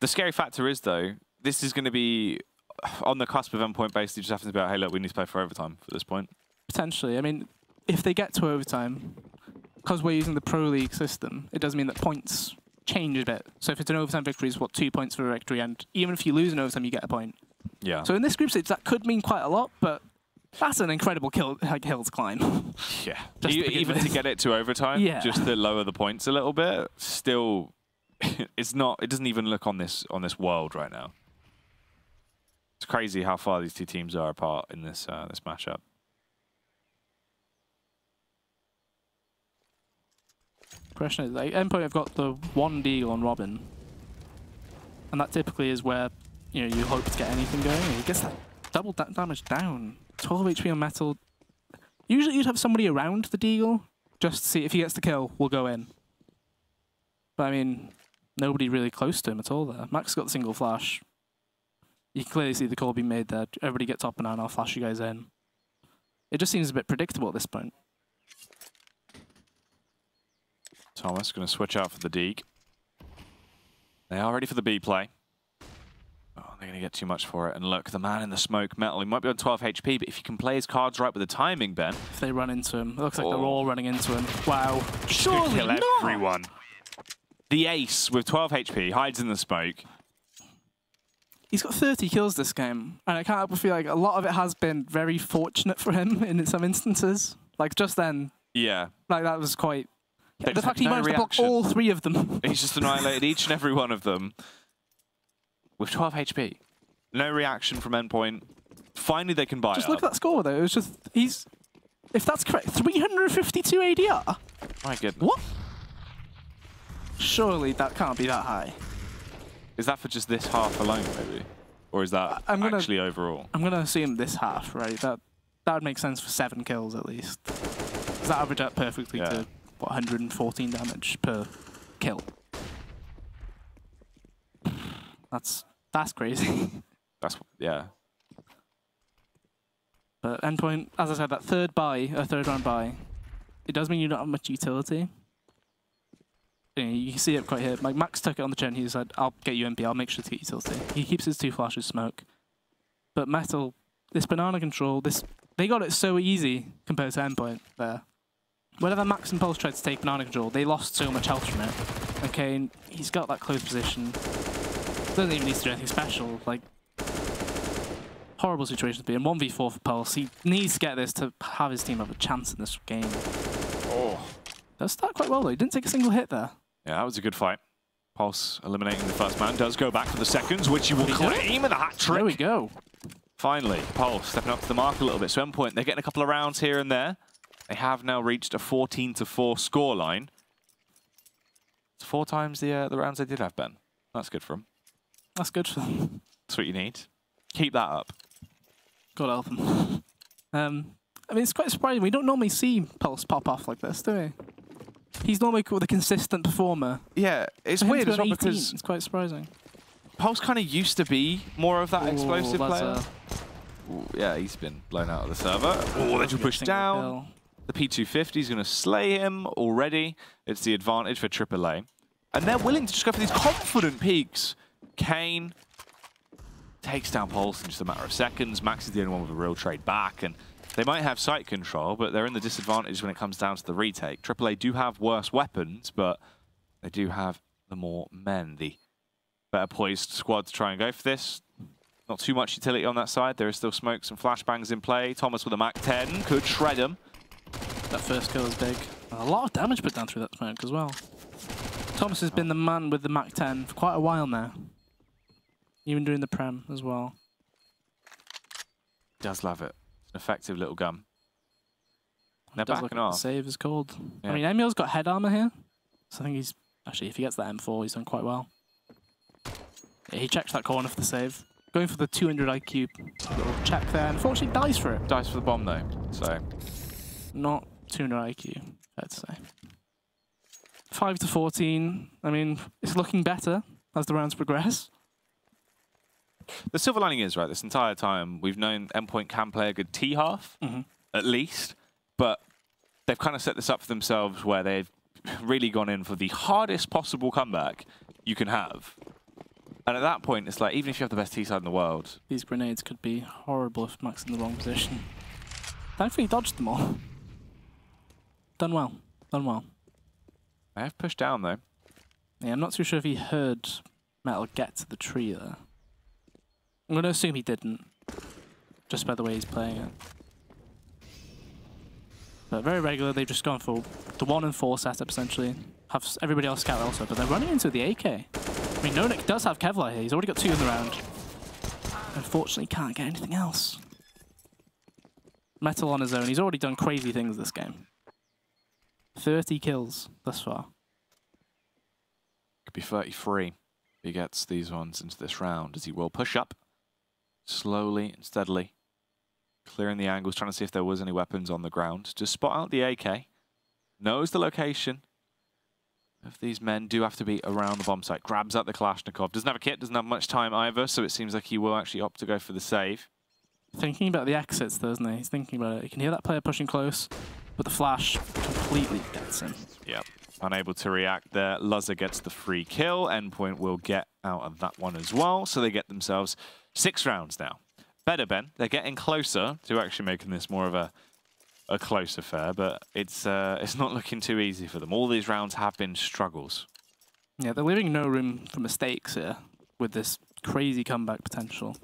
[SPEAKER 1] The scary factor is, though, this is going to be on the cusp of Endpoint. Basically, just having to be like, hey, look, we need to play for overtime at this point. Potentially.
[SPEAKER 2] I mean, if they get to overtime, because we're using the Pro League system, it does mean that points change a bit. So if it's an overtime victory, it's what, 2 points for a victory, and even if you lose in overtime, you get a point.
[SPEAKER 1] Yeah.
[SPEAKER 2] So in this group stage, that could mean quite a lot, but that's an incredible hill to climb.
[SPEAKER 1] Yeah. Even to get it to overtime, just to lower the points a little bit, still, it's not. It doesn't even look on this world right now. It's crazy how far these 2 teams are apart in this this matchup.
[SPEAKER 2] Question is, like, Endpoint have got the 1 deal on Robin, and that typically is where you hope to get anything going. He gets that double damage down, 12 HP on Metal. Usually you'd have somebody around the deagle just to see if he gets the kill, we'll go in. But I mean, nobody really close to him at all there. Max got the single flash. You can clearly see the call being made there. Everybody gets up and down, I'll flash you guys in. It just seems a bit predictable at this point.
[SPEAKER 1] Thomas going to switch out for the Deke. They are ready for the B play. Oh, they're going to get too much for it. And look, the man in the smoke, Metal, he might be on 12 HP, but if he can play his cards right with the timing, Ben.
[SPEAKER 2] If they run into him. It looks like they're all running into him. Wow.
[SPEAKER 1] Surely kill everyone. The ace with 12 HP hides in the smoke.
[SPEAKER 2] He's got 30 kills this game, and I can't help but feel like a lot of it has been very fortunate for him in some instances. Like just then.
[SPEAKER 1] Yeah.
[SPEAKER 2] Like that was quite... The fact he managed to block all 3 of them.
[SPEAKER 1] He's just annihilated each and every one of them with 12 HP. No reaction from Endpoint. Finally, they can buy it.
[SPEAKER 2] Just look at that score, though. It was just... If that's correct, 352 ADR?
[SPEAKER 1] My goodness.
[SPEAKER 2] What? Surely that can't be that high.
[SPEAKER 1] Is that for just this half alone, maybe? Or is that actually overall? I'm
[SPEAKER 2] going to assume this half, right? That would make sense for 7 kills, at least. Does that average out perfectly to... 114 damage per kill. That's crazy.
[SPEAKER 1] Yeah.
[SPEAKER 2] But Endpoint, as I said, that 3rd round buy, it does mean you don't have much utility. You can see it quite here. Like Max took it on the chin. He said, "I'll get you MP. I'll make sure to get utility." He keeps his 2 flashes smoke. But Metal, this banana control, they got it so easy compared to Endpoint there. Whenever Max and Pulse tried to take banana control, they lost so much health from it. Okay, he's got that close position. Doesn't even need to do anything special. Like, horrible situation to be in. 1v4 for Pulse. He needs to get this to have his team have a chance in this game.
[SPEAKER 1] Oh.
[SPEAKER 2] Does start quite well though. He didn't take a single hit there.
[SPEAKER 1] Yeah, that was a good fight. Pulse eliminating the first man. Does go back for the seconds, which he will claim, and a hat trick.
[SPEAKER 2] There we go.
[SPEAKER 1] Finally, Pulse stepping up to the mark a little bit. So Endpoint, they're getting a couple of rounds here and there. They have now reached a 14-4 scoreline. It's 4 times the rounds they did have, Ben. That's good for them.
[SPEAKER 2] That's good for them.
[SPEAKER 1] That's what you need. Keep that up.
[SPEAKER 2] God help them. I mean, it's quite surprising. We don't normally see Pulse pop off like this, do we? He's normally called a consistent performer.
[SPEAKER 1] Yeah, it's weird as well because
[SPEAKER 2] it's quite surprising.
[SPEAKER 1] Pulse kind of used to be more of that explosive player. Ooh, yeah, he's been blown out of the server. Oh, they just pushed down. The P250 is going to slay him already. It's the advantage for aAa. And they're willing to just go for these confident peaks. Kane takes down Pulse in just a matter of seconds. Max is the only one with a real trade back. And they might have site control, but they're in the disadvantage when it comes down to the retake. aAa do have worse weapons, but they do have the more men. The better poised squad to try and go for this. Not too much utility on that side. There is still smokes and flashbangs in play. Thomas with a Mach 10 could shred him.
[SPEAKER 2] That first kill is big. A lot of damage put down through that smoke as well. Thomas has been the man with the Mach 10 for quite a while now. Even during the Prem as well.
[SPEAKER 1] Does love it. An effective little gun. They're
[SPEAKER 2] Does
[SPEAKER 1] backing
[SPEAKER 2] look
[SPEAKER 1] off.
[SPEAKER 2] The save is called.
[SPEAKER 1] Yeah.
[SPEAKER 2] I mean, Emil's got head armor here. So I think he's... Actually, if he gets that M4, he's done quite well. Yeah, he checks that corner for the save. Going for the 200 IQ little check there. Unfortunately, dies for it.
[SPEAKER 1] Dies for the bomb, though. So
[SPEAKER 2] Not 200 IQ, fair to say. 5 to 14. I mean, it's looking better as the rounds progress.
[SPEAKER 1] the silver lining is, right, this entire time, we've known Endpoint can play a good T-half, at least. But they've kind of set this up for themselves where they've really gone in for the hardest possible comeback you can have. And at that point, it's like, even if you have the best T-side in the world...
[SPEAKER 2] These grenades could be horrible if Max is in the wrong position. Thankfully, he dodged them all. Done well. Done well.
[SPEAKER 1] They have pushed down, though.
[SPEAKER 2] Yeah, I'm not too sure if he heard Metal get to the tree there. I'm going to assume he didn't, just by the way he's playing it. But very regular, they've just gone for the 1 and 4 setup, essentially. Have everybody else scout also, but they're running into the AK. I mean, Nonik does have Kevlar here. He's already got 2 in the round. Unfortunately, can't get anything else. Metal on his own. He's already done crazy things this game. 30 kills thus far.
[SPEAKER 1] Could be 33 if he gets these ones into this round, as he will push up slowly and steadily, clearing the angles, trying to see if there was any weapons on the ground. Just spot out the AK. Knows the location of these men. Do have to be around the bomb site. Grabs out the Kalashnikov. Doesn't have a kit, doesn't have much time either, so it seems like he will actually opt to go for the save.
[SPEAKER 2] Thinking about the exits, though, isn't he? He's thinking about it. You can hear that player pushing close, but the flash completely gets him.
[SPEAKER 1] Yep. Unable to react there. Luzza gets the free kill. Endpoint will get out of that one as well, so they get themselves 6 rounds now. Better, Ben. They're getting closer to actually making this more of a close affair, but it's not looking too easy for them. All these rounds have been struggles.
[SPEAKER 2] Yeah, they're leaving no room for mistakes here with this crazy comeback potential.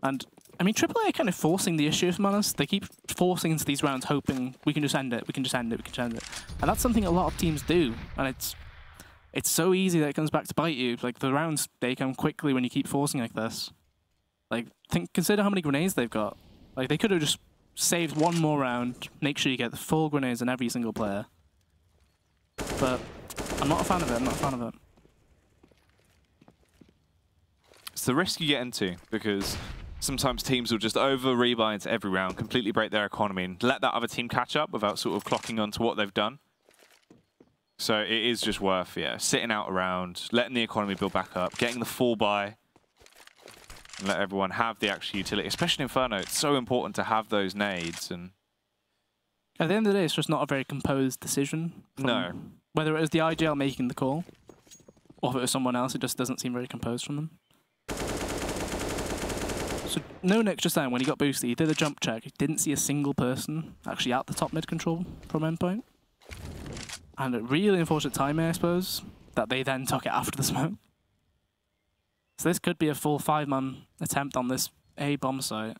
[SPEAKER 2] And, I mean, AAA are kind of forcing the issue, if I'm honest. They keep forcing into these rounds, hoping we can just end it, we can just end it, we can just end it. And that's something a lot of teams do. And it's so easy that it comes back to bite you. Like, the rounds, they come quickly when you keep forcing like this. Like, consider how many grenades they've got. Like, they could have just saved one more round, make sure you get the full grenades on every single player. But I'm not a fan of it, I'm not a fan of it.
[SPEAKER 1] It's the risk you get into, because sometimes teams will just over-rebuy into every round, completely break their economy, and let that other team catch up without sort of clocking onto what they've done. So it is just worth, yeah, sitting out around, letting the economy build back up, getting the full buy, and let everyone have the actual utility, especially in Inferno. It's so important to have those nades. And
[SPEAKER 2] at the end of the day, it's just not a very composed decision.
[SPEAKER 1] No.
[SPEAKER 2] Whether it was the IGL making the call, or if it was someone else, it just doesn't seem very composed from them. So Nonik just then, when he got boosted, he did a jump check. He didn't see a single person actually at the top mid control from Endpoint. And a really unfortunate timing, I suppose, that they then took it after the smoke. So this could be a full 5-man attempt on this A bomb site.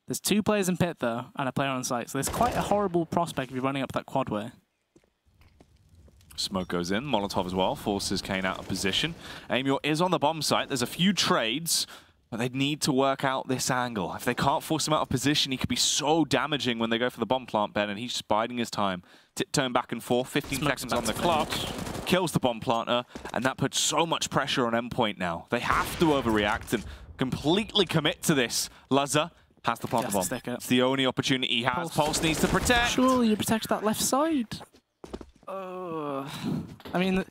[SPEAKER 2] There's 2 players in pit, though, and a player on site. So there's quite a horrible prospect if you're running up that quadway.
[SPEAKER 1] Smoke goes in. Molotov as well forces Kane out of position. Amior is on the bomb site. There's a few trades, but they need to work out this angle. If they can't force him out of position, he could be so damaging when they go for the bomb plant, Ben, and he's just biding his time. Tiptoeing back and forth, 15 seconds on the clock. Kills the bomb planter, and that puts so much pressure on Endpoint now. They have to overreact and completely commit to this. Luzza has to plant the bomb. It's the only opportunity he has. Pulse needs to protect.
[SPEAKER 2] Surely you protect that left side. I mean,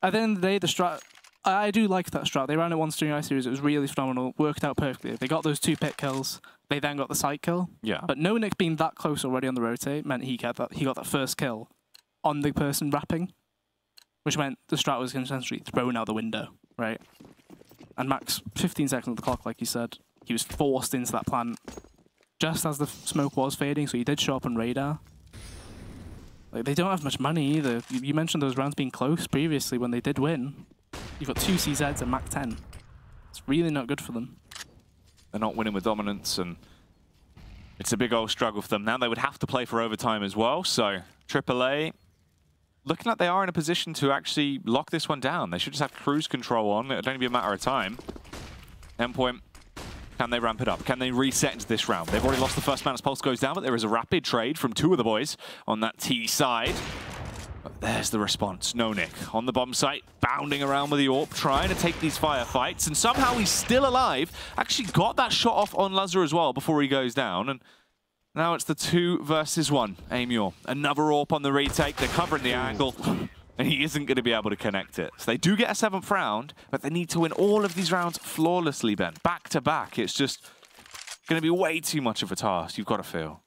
[SPEAKER 2] at the end of the day, the strat I do like that strat. They ran it once during I Series. It was really phenomenal. Worked out perfectly. They got those 2 pit kills. They then got the site kill.
[SPEAKER 1] Yeah.
[SPEAKER 2] But no Nick being that close already on the rotate meant he got that first kill on the person wrapping, which meant the strat was essentially thrown out the window, right? And Max, 15 seconds on the clock, like you said. He was forced into that plant just as the smoke was fading, so he did show up on radar. Like, they don't have much money either. You mentioned those rounds being close previously when they did win. You've got 2 CZs and Mac 10. It's really not good for them.
[SPEAKER 1] They're not winning with dominance, and it's a big old struggle for them. Now they would have to play for overtime as well, so aAA looking like they are in a position to actually lock this one down. They should just have cruise control on. It'd only be a matter of time. Endpoint, can they ramp it up? Can they reset into this round? They've already lost the first man as Pulse goes down, but there is a rapid trade from 2 of the boys on that T side. But there's the response. No Nick on the bomb site, bounding around with the AWP, trying to take these firefights, and somehow he's still alive. Actually got that shot off on Lazar as well before he goes down, and now it's the 2 versus 1. aAa, another AWP on the retake. They're covering the angle, and he isn't going to be able to connect it. So they do get a 7th round, but they need to win all of these rounds flawlessly, Ben. Back to back. It's just going to be way too much of a task, you've got to feel.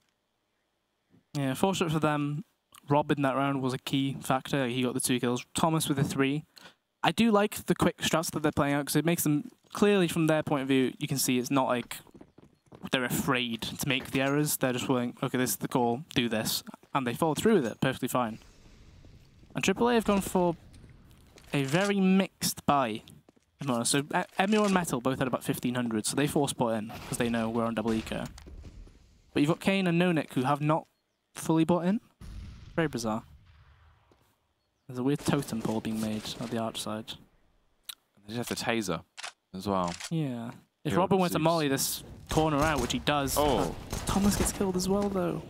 [SPEAKER 2] Yeah, fortunate for them, Rob in that round was a key factor. He got the 2 kills. Thomas with the 3. I do like the quick strats that they're playing out because it makes them, clearly from their point of view, you can see it's not like they're afraid to make the errors. They're just willing, okay, this is the call, do this. And they follow through with it perfectly fine. And AAA have gone for a very mixed buy. So Emio and Metal both had about 1,500, so they force bought in because they know we're on double eco. But you've got Kane and NoNick who have not fully bought in. Very bizarre. There's a weird totem pole being made at the arch side.
[SPEAKER 1] They just have the taser as well.
[SPEAKER 2] Yeah. If Robin went to molly this corner out, which he does, Thomas gets killed as well, though.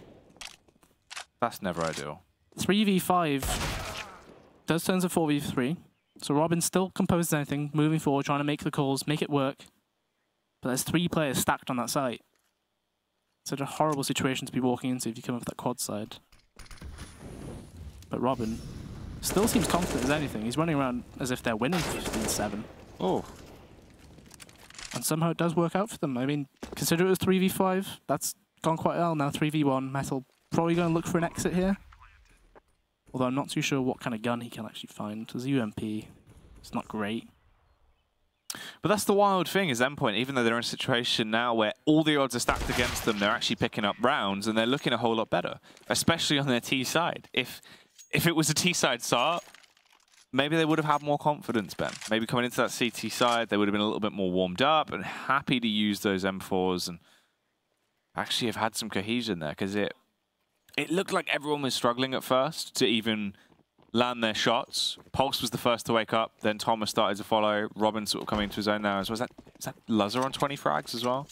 [SPEAKER 1] That's never ideal.
[SPEAKER 2] 3v5 does turn to 4v3. So Robin still composes anything, moving forward, trying to make the calls, make it work. But there's 3 players stacked on that site. Such a horrible situation to be walking into if you come off that quad side. But Robin still seems confident as anything. He's running around as if they're winning 15-7.
[SPEAKER 1] Oh.
[SPEAKER 2] And somehow it does work out for them. I mean, consider it was 3v5. That's gone quite well. Now 3v1. Metal probably going to look for an exit here. Although I'm not too sure what kind of gun he can actually find. There's UMP. It's not great.
[SPEAKER 1] But that's the wild thing is Endpoint, even though they're in a situation now where all the odds are stacked against them, they're actually picking up rounds and they're looking a whole lot better, especially on their T side. If it was a T side start, maybe they would have had more confidence, Ben. Maybe coming into that CT side, they would have been a little bit more warmed up and happy to use those M4s and actually have had some cohesion there, because it looked like everyone was struggling at first to even land their shots. Pulse was the first to wake up, then Thomas started to follow. Robin sort of coming into his own now. Is that Lazar on 20 frags as well?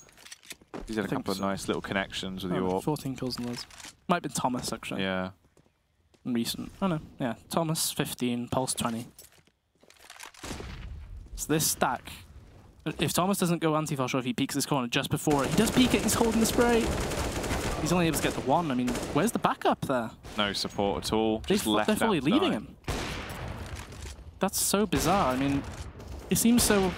[SPEAKER 1] He's had a couple of nice little connections with the AWP.
[SPEAKER 2] 14 kills in Laz. Might be Thomas, actually.
[SPEAKER 1] Yeah.
[SPEAKER 2] Recent. Oh no, yeah. Thomas 15, Pulse 20. So this stack, if Thomas doesn't go anti-flash or if he peeks this corner just before it, he does peek it, he's holding the spray. He's only able to get the 1. I mean, where's the backup there?
[SPEAKER 1] No support at all. They're
[SPEAKER 2] fully leaving him. That's so bizarre. I mean, it seems so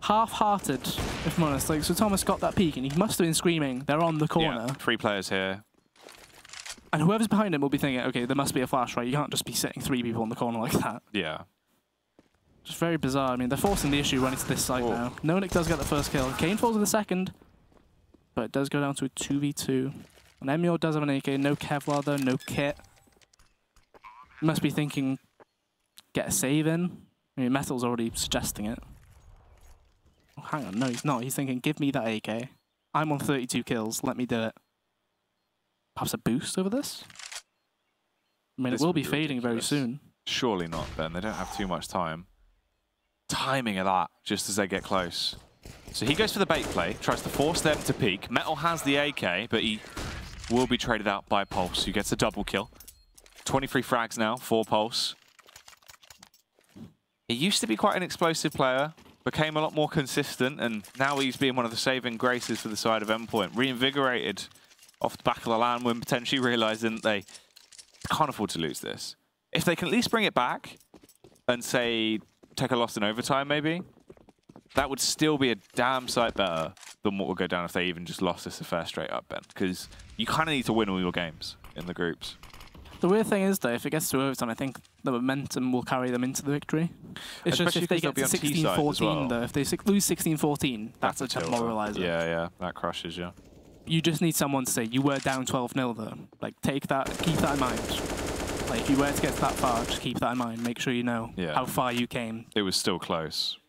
[SPEAKER 2] half-hearted, if I'm honest. Like, so Thomas got that peek and he must have been screaming, they're on the corner.
[SPEAKER 1] Yeah, 3 players here.
[SPEAKER 2] And whoever's behind him will be thinking, okay, there must be a flash, right? You can't just be sitting 3 people in the corner like that.
[SPEAKER 1] Yeah.
[SPEAKER 2] Just very bizarre. I mean, they're forcing the issue running to this site now. NoNick does get the first kill. Kane falls in the second. But it does go down to a 2v2. And Emio does have an AK. No Kevlar though, no kit. Must be thinking, get a save in. I mean, Metal's already suggesting it. Oh, hang on, no, he's not. He's thinking, give me that AK. I'm on 32 kills, let me do it. Perhaps a boost over this? I mean, it will be fading very soon.
[SPEAKER 1] Surely not, Ben. They don't have too much time. Timing of that, just as they get close. So he goes for the bait play, tries to force them to peek. Metal has the AK, but he will be traded out by Pulse, who gets a double kill. 23 frags now for Pulse. He used to be quite an explosive player, became a lot more consistent, and now he's being one of the saving graces for the side of Endpoint. Reinvigorated off the back of the LAN win, potentially realizing they can't afford to lose this. If they can at least bring it back and say take a loss in overtime, maybe, that would still be a damn sight better than what would go down if they even just lost this affair straight up, Ben. Because you kind of need to win all your games in the groups.
[SPEAKER 2] The weird thing is, though, if it gets to overtime, I think the momentum will carry them into the victory. It's just if they get to 16-14, though, if they lose 16-14, that's a demoralizer.
[SPEAKER 1] Yeah, that crushes you.
[SPEAKER 2] You just need someone to say, you were down 12-0, though. Like, take that, keep that in mind. Like, if you were to get that far, just keep that in mind. Make sure you know how far you came.
[SPEAKER 1] It was still close.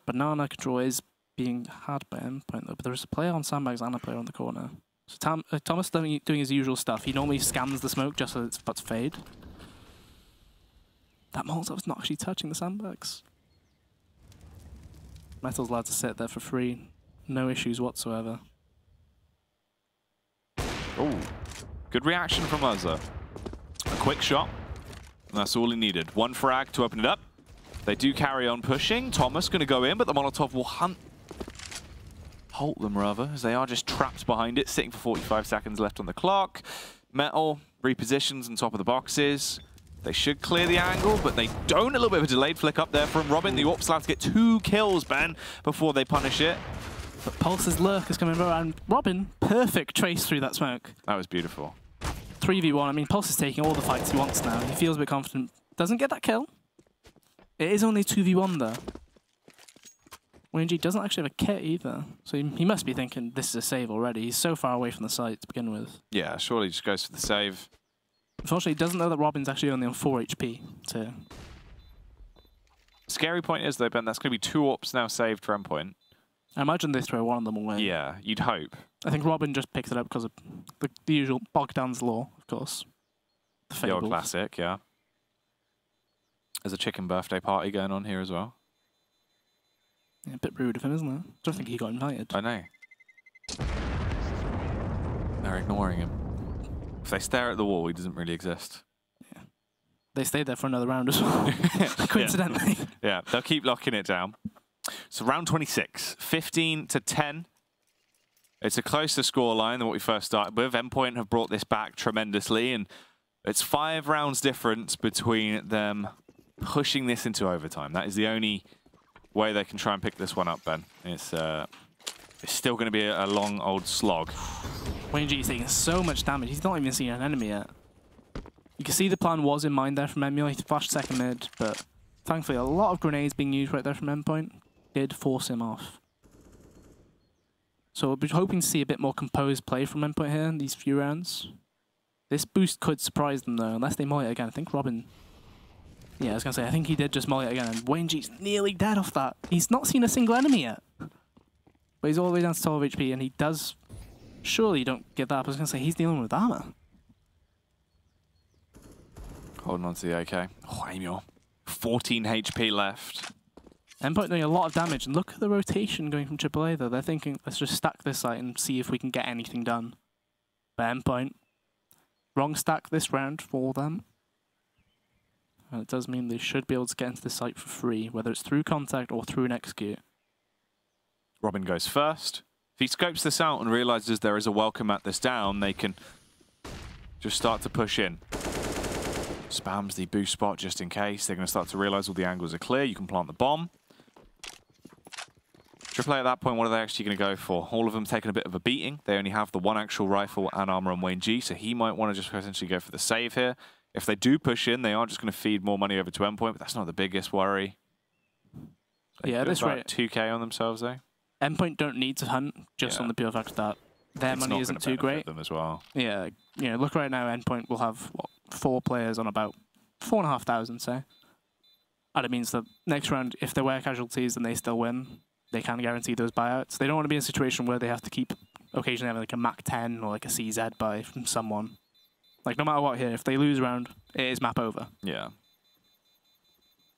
[SPEAKER 2] Banana control is being had by Endpoint, though, but there is a player on sandbags and a player on the corner. So Thomas doing his usual stuff. He normally scans the smoke just so it's about to fade. That Molotov's not actually touching the sandbags. Metal's allowed to sit there for free. No issues whatsoever.
[SPEAKER 1] Oh, good reaction from Uzza. A quick shot, and that's all he needed. One frag to open it up. They do carry on pushing. Thomas going to go in, but the Molotov will halt them rather, as they are just trapped behind it, sitting for 45 seconds left on the clock. Metal repositions on top of the boxes. They should clear the angle, but they don't. A little bit of a delayed flick up there from Robin. The Orp's allowed to get 2 kills, Ben, before they punish it.
[SPEAKER 2] But Pulse's lurk is coming around. Robin, perfect trace through that smoke.
[SPEAKER 1] That was beautiful.
[SPEAKER 2] 3v1. I mean, Pulse is taking all the fights he wants now. He feels a bit confident. Doesn't get that kill. It is only 2v1, though. WayneG doesn't actually have a kit either, so he must be thinking this is a save already. He's so far away from the site to begin with.
[SPEAKER 1] Yeah, surely just goes for the save.
[SPEAKER 2] Unfortunately, he doesn't know that Robin's actually only on 4 HP. So.
[SPEAKER 1] Scary point is, though, Ben, that's going to be 2 Orps now saved for Endpoint.
[SPEAKER 2] I imagine they throw one of them away.
[SPEAKER 1] Yeah, you'd hope.
[SPEAKER 2] I think Robin just picks it up because of the usual Bogdan's Law, of course.
[SPEAKER 1] The old classic, yeah. There's a chicken birthday party going on here as well.
[SPEAKER 2] Yeah, a bit rude of him, isn't it? I don't think he got invited.
[SPEAKER 1] I know. They're ignoring him. If they stare at the wall, he doesn't really exist.
[SPEAKER 2] Yeah. They stayed there for another round as well, coincidentally.
[SPEAKER 1] Yeah, they'll keep locking it down. So round 26, 15-10. It's a closer scoreline than what we first started with. Endpoint have brought this back tremendously, and it's 5 rounds difference between them pushing this into overtime. That is the only way they can try and pick this one up, Ben. It's still going to be a long old slog.
[SPEAKER 2] WayneG is taking so much damage. He's not even seen an enemy yet. You can see the plan was in mind there from Emule. He flashed second mid, but thankfully a lot of grenades being used right there from Endpoint did force him off. So we're hoping to see a bit more composed play from Endpoint here in these few rounds. This boost could surprise them though, unless they molly it again. I think Robin... Yeah, I was going to say, I think he did just molly it again, and WayneG's nearly dead off that. He's not seen a single enemy yet. But he's all the way down to 12 HP, and he does... Surely you don't get that up. I was going to say, he's dealing with armor.
[SPEAKER 1] Holding on to the AK. Oh, Emule. 14 HP left.
[SPEAKER 2] Endpoint doing a lot of damage, and look at the rotation going from AAA though. They're thinking, let's just stack this site and see if we can get anything done. But Endpoint, wrong stack this round for them. And it does mean they should be able to get into the site for free, whether it's through contact or through an execute.
[SPEAKER 1] Robin goes first. If he scopes this out and realizes there is a welcome at this down, they can just start to push in. Spams the boost spot just in case. They're going to start to realize all the angles are clear. You can plant the bomb. AAA at that point, what are they actually going to go for? All of them taking a bit of a beating. They only have the one actual rifle and armor on WayneG, so he might want to just potentially go for the save here. If they do push in, they are just going to feed more money over to Endpoint, but that's not the biggest worry. They
[SPEAKER 2] yeah, this rate
[SPEAKER 1] 2k on themselves though.
[SPEAKER 2] Endpoint don't need to hunt just on the pure fact that their money isn't too great.
[SPEAKER 1] Them as well.
[SPEAKER 2] Yeah, you know, look right now, Endpoint will have what, 4 players on about 4,500, say. And it means that next round, if there were casualties and they still win, they can guarantee those buyouts. They don't want to be in a situation where they have to keep occasionally having like a Mac 10 or like a CZ buy from someone. Like, no matter what here, if they lose round, it is map over.
[SPEAKER 1] Yeah.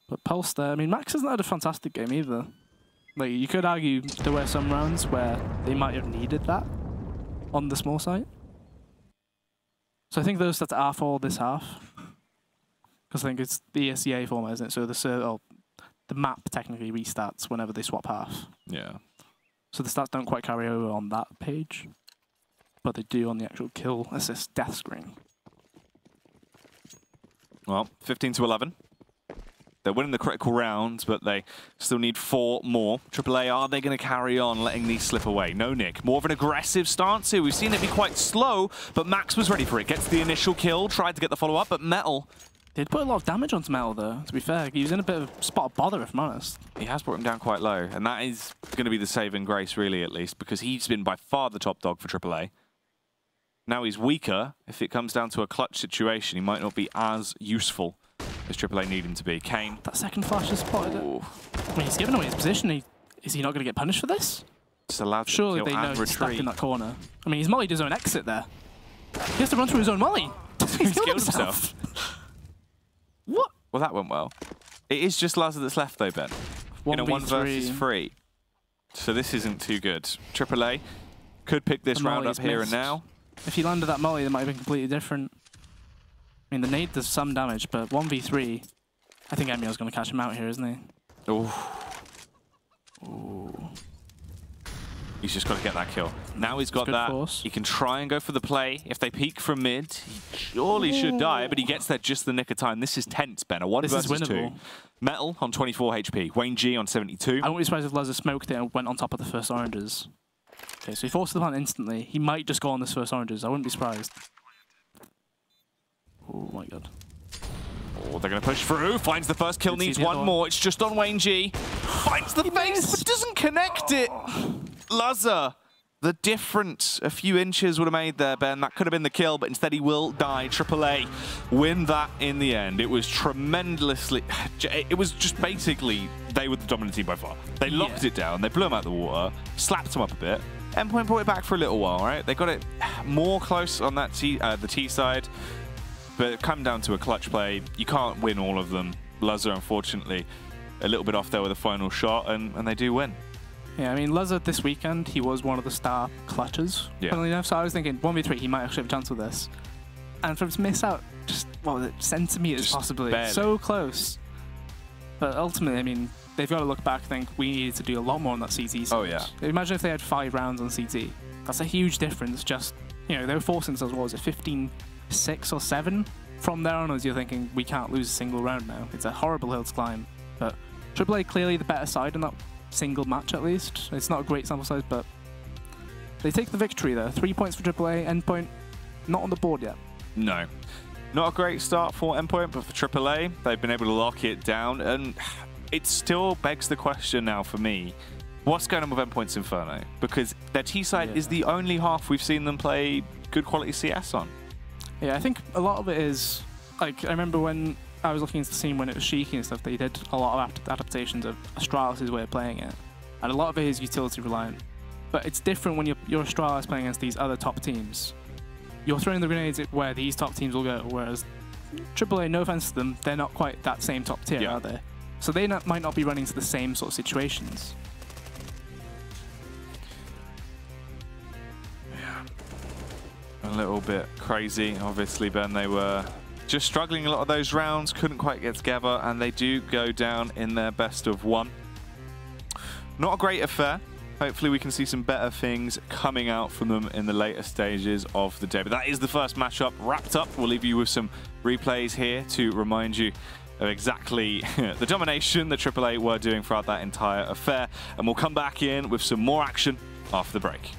[SPEAKER 2] But Pulse there, I mean, Max hasn't had a fantastic game either. Like, you could argue there were some rounds where they might have needed that on the small site. So I think those stats are for this half. Because I think it's the ESCA format, isn't it? So the map technically restarts whenever they swap half.
[SPEAKER 1] Yeah.
[SPEAKER 2] So the stats don't quite carry over on that page. But they do on the actual kill, assist, death screen.
[SPEAKER 1] Well, 15-11. They're winning the critical rounds, but they still need 4 more. aAa, are they going to carry on letting these slip away? No, Nick. More of an aggressive stance here. We've seen it be quite slow, but Max was ready for it. Gets the initial kill, tried to get the follow-up, but Metal...
[SPEAKER 2] Did put a lot of damage onto Metal, though, to be fair. He was in a bit of a spot of bother, if I'm honest.
[SPEAKER 1] He has brought him down quite low, and that is going to be the saving grace, really, at least, because he's been by far the top dog for aAa. Now he's weaker. If it comes down to a clutch situation, he might not be as useful as aAa need him to be. Kane.
[SPEAKER 2] That second flash has spotted it. I mean, he's given away his position. Is he not going to get punished for this?
[SPEAKER 1] Just allowed to
[SPEAKER 2] Surely
[SPEAKER 1] kill
[SPEAKER 2] they know
[SPEAKER 1] and
[SPEAKER 2] he's stuck
[SPEAKER 1] retreat.
[SPEAKER 2] in that corner. I mean, he's mollied his own exit there. He has to run through his own molly. He's killed himself. What?
[SPEAKER 1] Well, that went well. It is just Lazar that's left, though, Ben. 1 versus 3. So this isn't too good. aAa could pick this round up here and now.
[SPEAKER 2] If he landed that molly, that might have been completely different. I mean, the nade does some damage, but 1v3, I think Emio's going to catch him out here, isn't he?
[SPEAKER 1] Ooh. Ooh. He's just got to get that kill. Now he's got that.
[SPEAKER 2] Force.
[SPEAKER 1] He can try and go for the play. If they peek from mid, he surely should die, but he gets there just the nick of time. This is tense, Ben. A 1 versus 2. Metal on 24 HP. Wayne G on 72.
[SPEAKER 2] I wouldn't be surprised if Lazar smoked it and went on top of the first oranges. Okay, so he forced the plant instantly. He might just go on this first oranges. I wouldn't be surprised. Oh my god.
[SPEAKER 1] Oh, they're going to push through. Finds the first kill, needs 1 more. It's just on Wayne G. Finds the face, but doesn't connect it. Lazar, the difference a few inches would have made there, Ben. That could have been the kill, but instead he will die. aAa win that in the end. It was tremendously... It was just basically, they were the dominant team by far. They locked it down. They blew him out the water, slapped him up a bit. Endpoint brought it back for a little while, right? They got it more close on that the T side, but it come down to a clutch play. You can't win all of them. Lazar, unfortunately, a little bit off there with the final shot, and they do win.
[SPEAKER 2] Yeah, I mean, Lazar this weekend, he was one of the star clutchers, funnily enough. So I was thinking 1v3, he might actually have a chance with this. And for him to miss out, just, what was it, centimeters possibly.
[SPEAKER 1] Barely.
[SPEAKER 2] So close. But ultimately, I mean, they've got to look back and think we needed to do a lot more on that CT side.
[SPEAKER 1] Oh, yeah.
[SPEAKER 2] Imagine if they had 5 rounds on CT. That's a huge difference. Just, you know, they were forcing themselves, what was it, 15-6 or 7? From there onwards, you're thinking, we can't lose a single round now. It's a horrible hill to climb. But aAa clearly the better side in that single match, at least. It's not a great sample size, but they take the victory there. 3 points for aAa. Endpoint not on the board yet.
[SPEAKER 1] No. Not a great start for Endpoint, but for aAa, they've been able to lock it down, and it still begs the question now for me, what's going on with Endpoint's Inferno? Because their T-side is the only half we've seen them play good quality CS on. Yeah,
[SPEAKER 2] I think a lot of it is, like, I remember when I was looking into the scene when it was Sheeky and stuff, they did a lot of adaptations of Astralis' way of playing it. And a lot of it is utility reliant. But it's different when you're Astralis playing against these other top teams. You're throwing the grenades at where these top teams will go, whereas aAa, no offense to them, they're not quite that same top tier, are they? So they might not be running into the same sort of situations.
[SPEAKER 1] A little bit crazy, obviously, Ben. They were just struggling a lot of those rounds, couldn't quite get together, and they do go down in their best of 1. Not a great affair. Hopefully we can see some better things coming out from them in the later stages of the day. But that is the first matchup wrapped up. We'll leave you with some replays here to remind you of exactly the domination that aAa were doing throughout that entire affair. And we'll come back in with some more action after the break.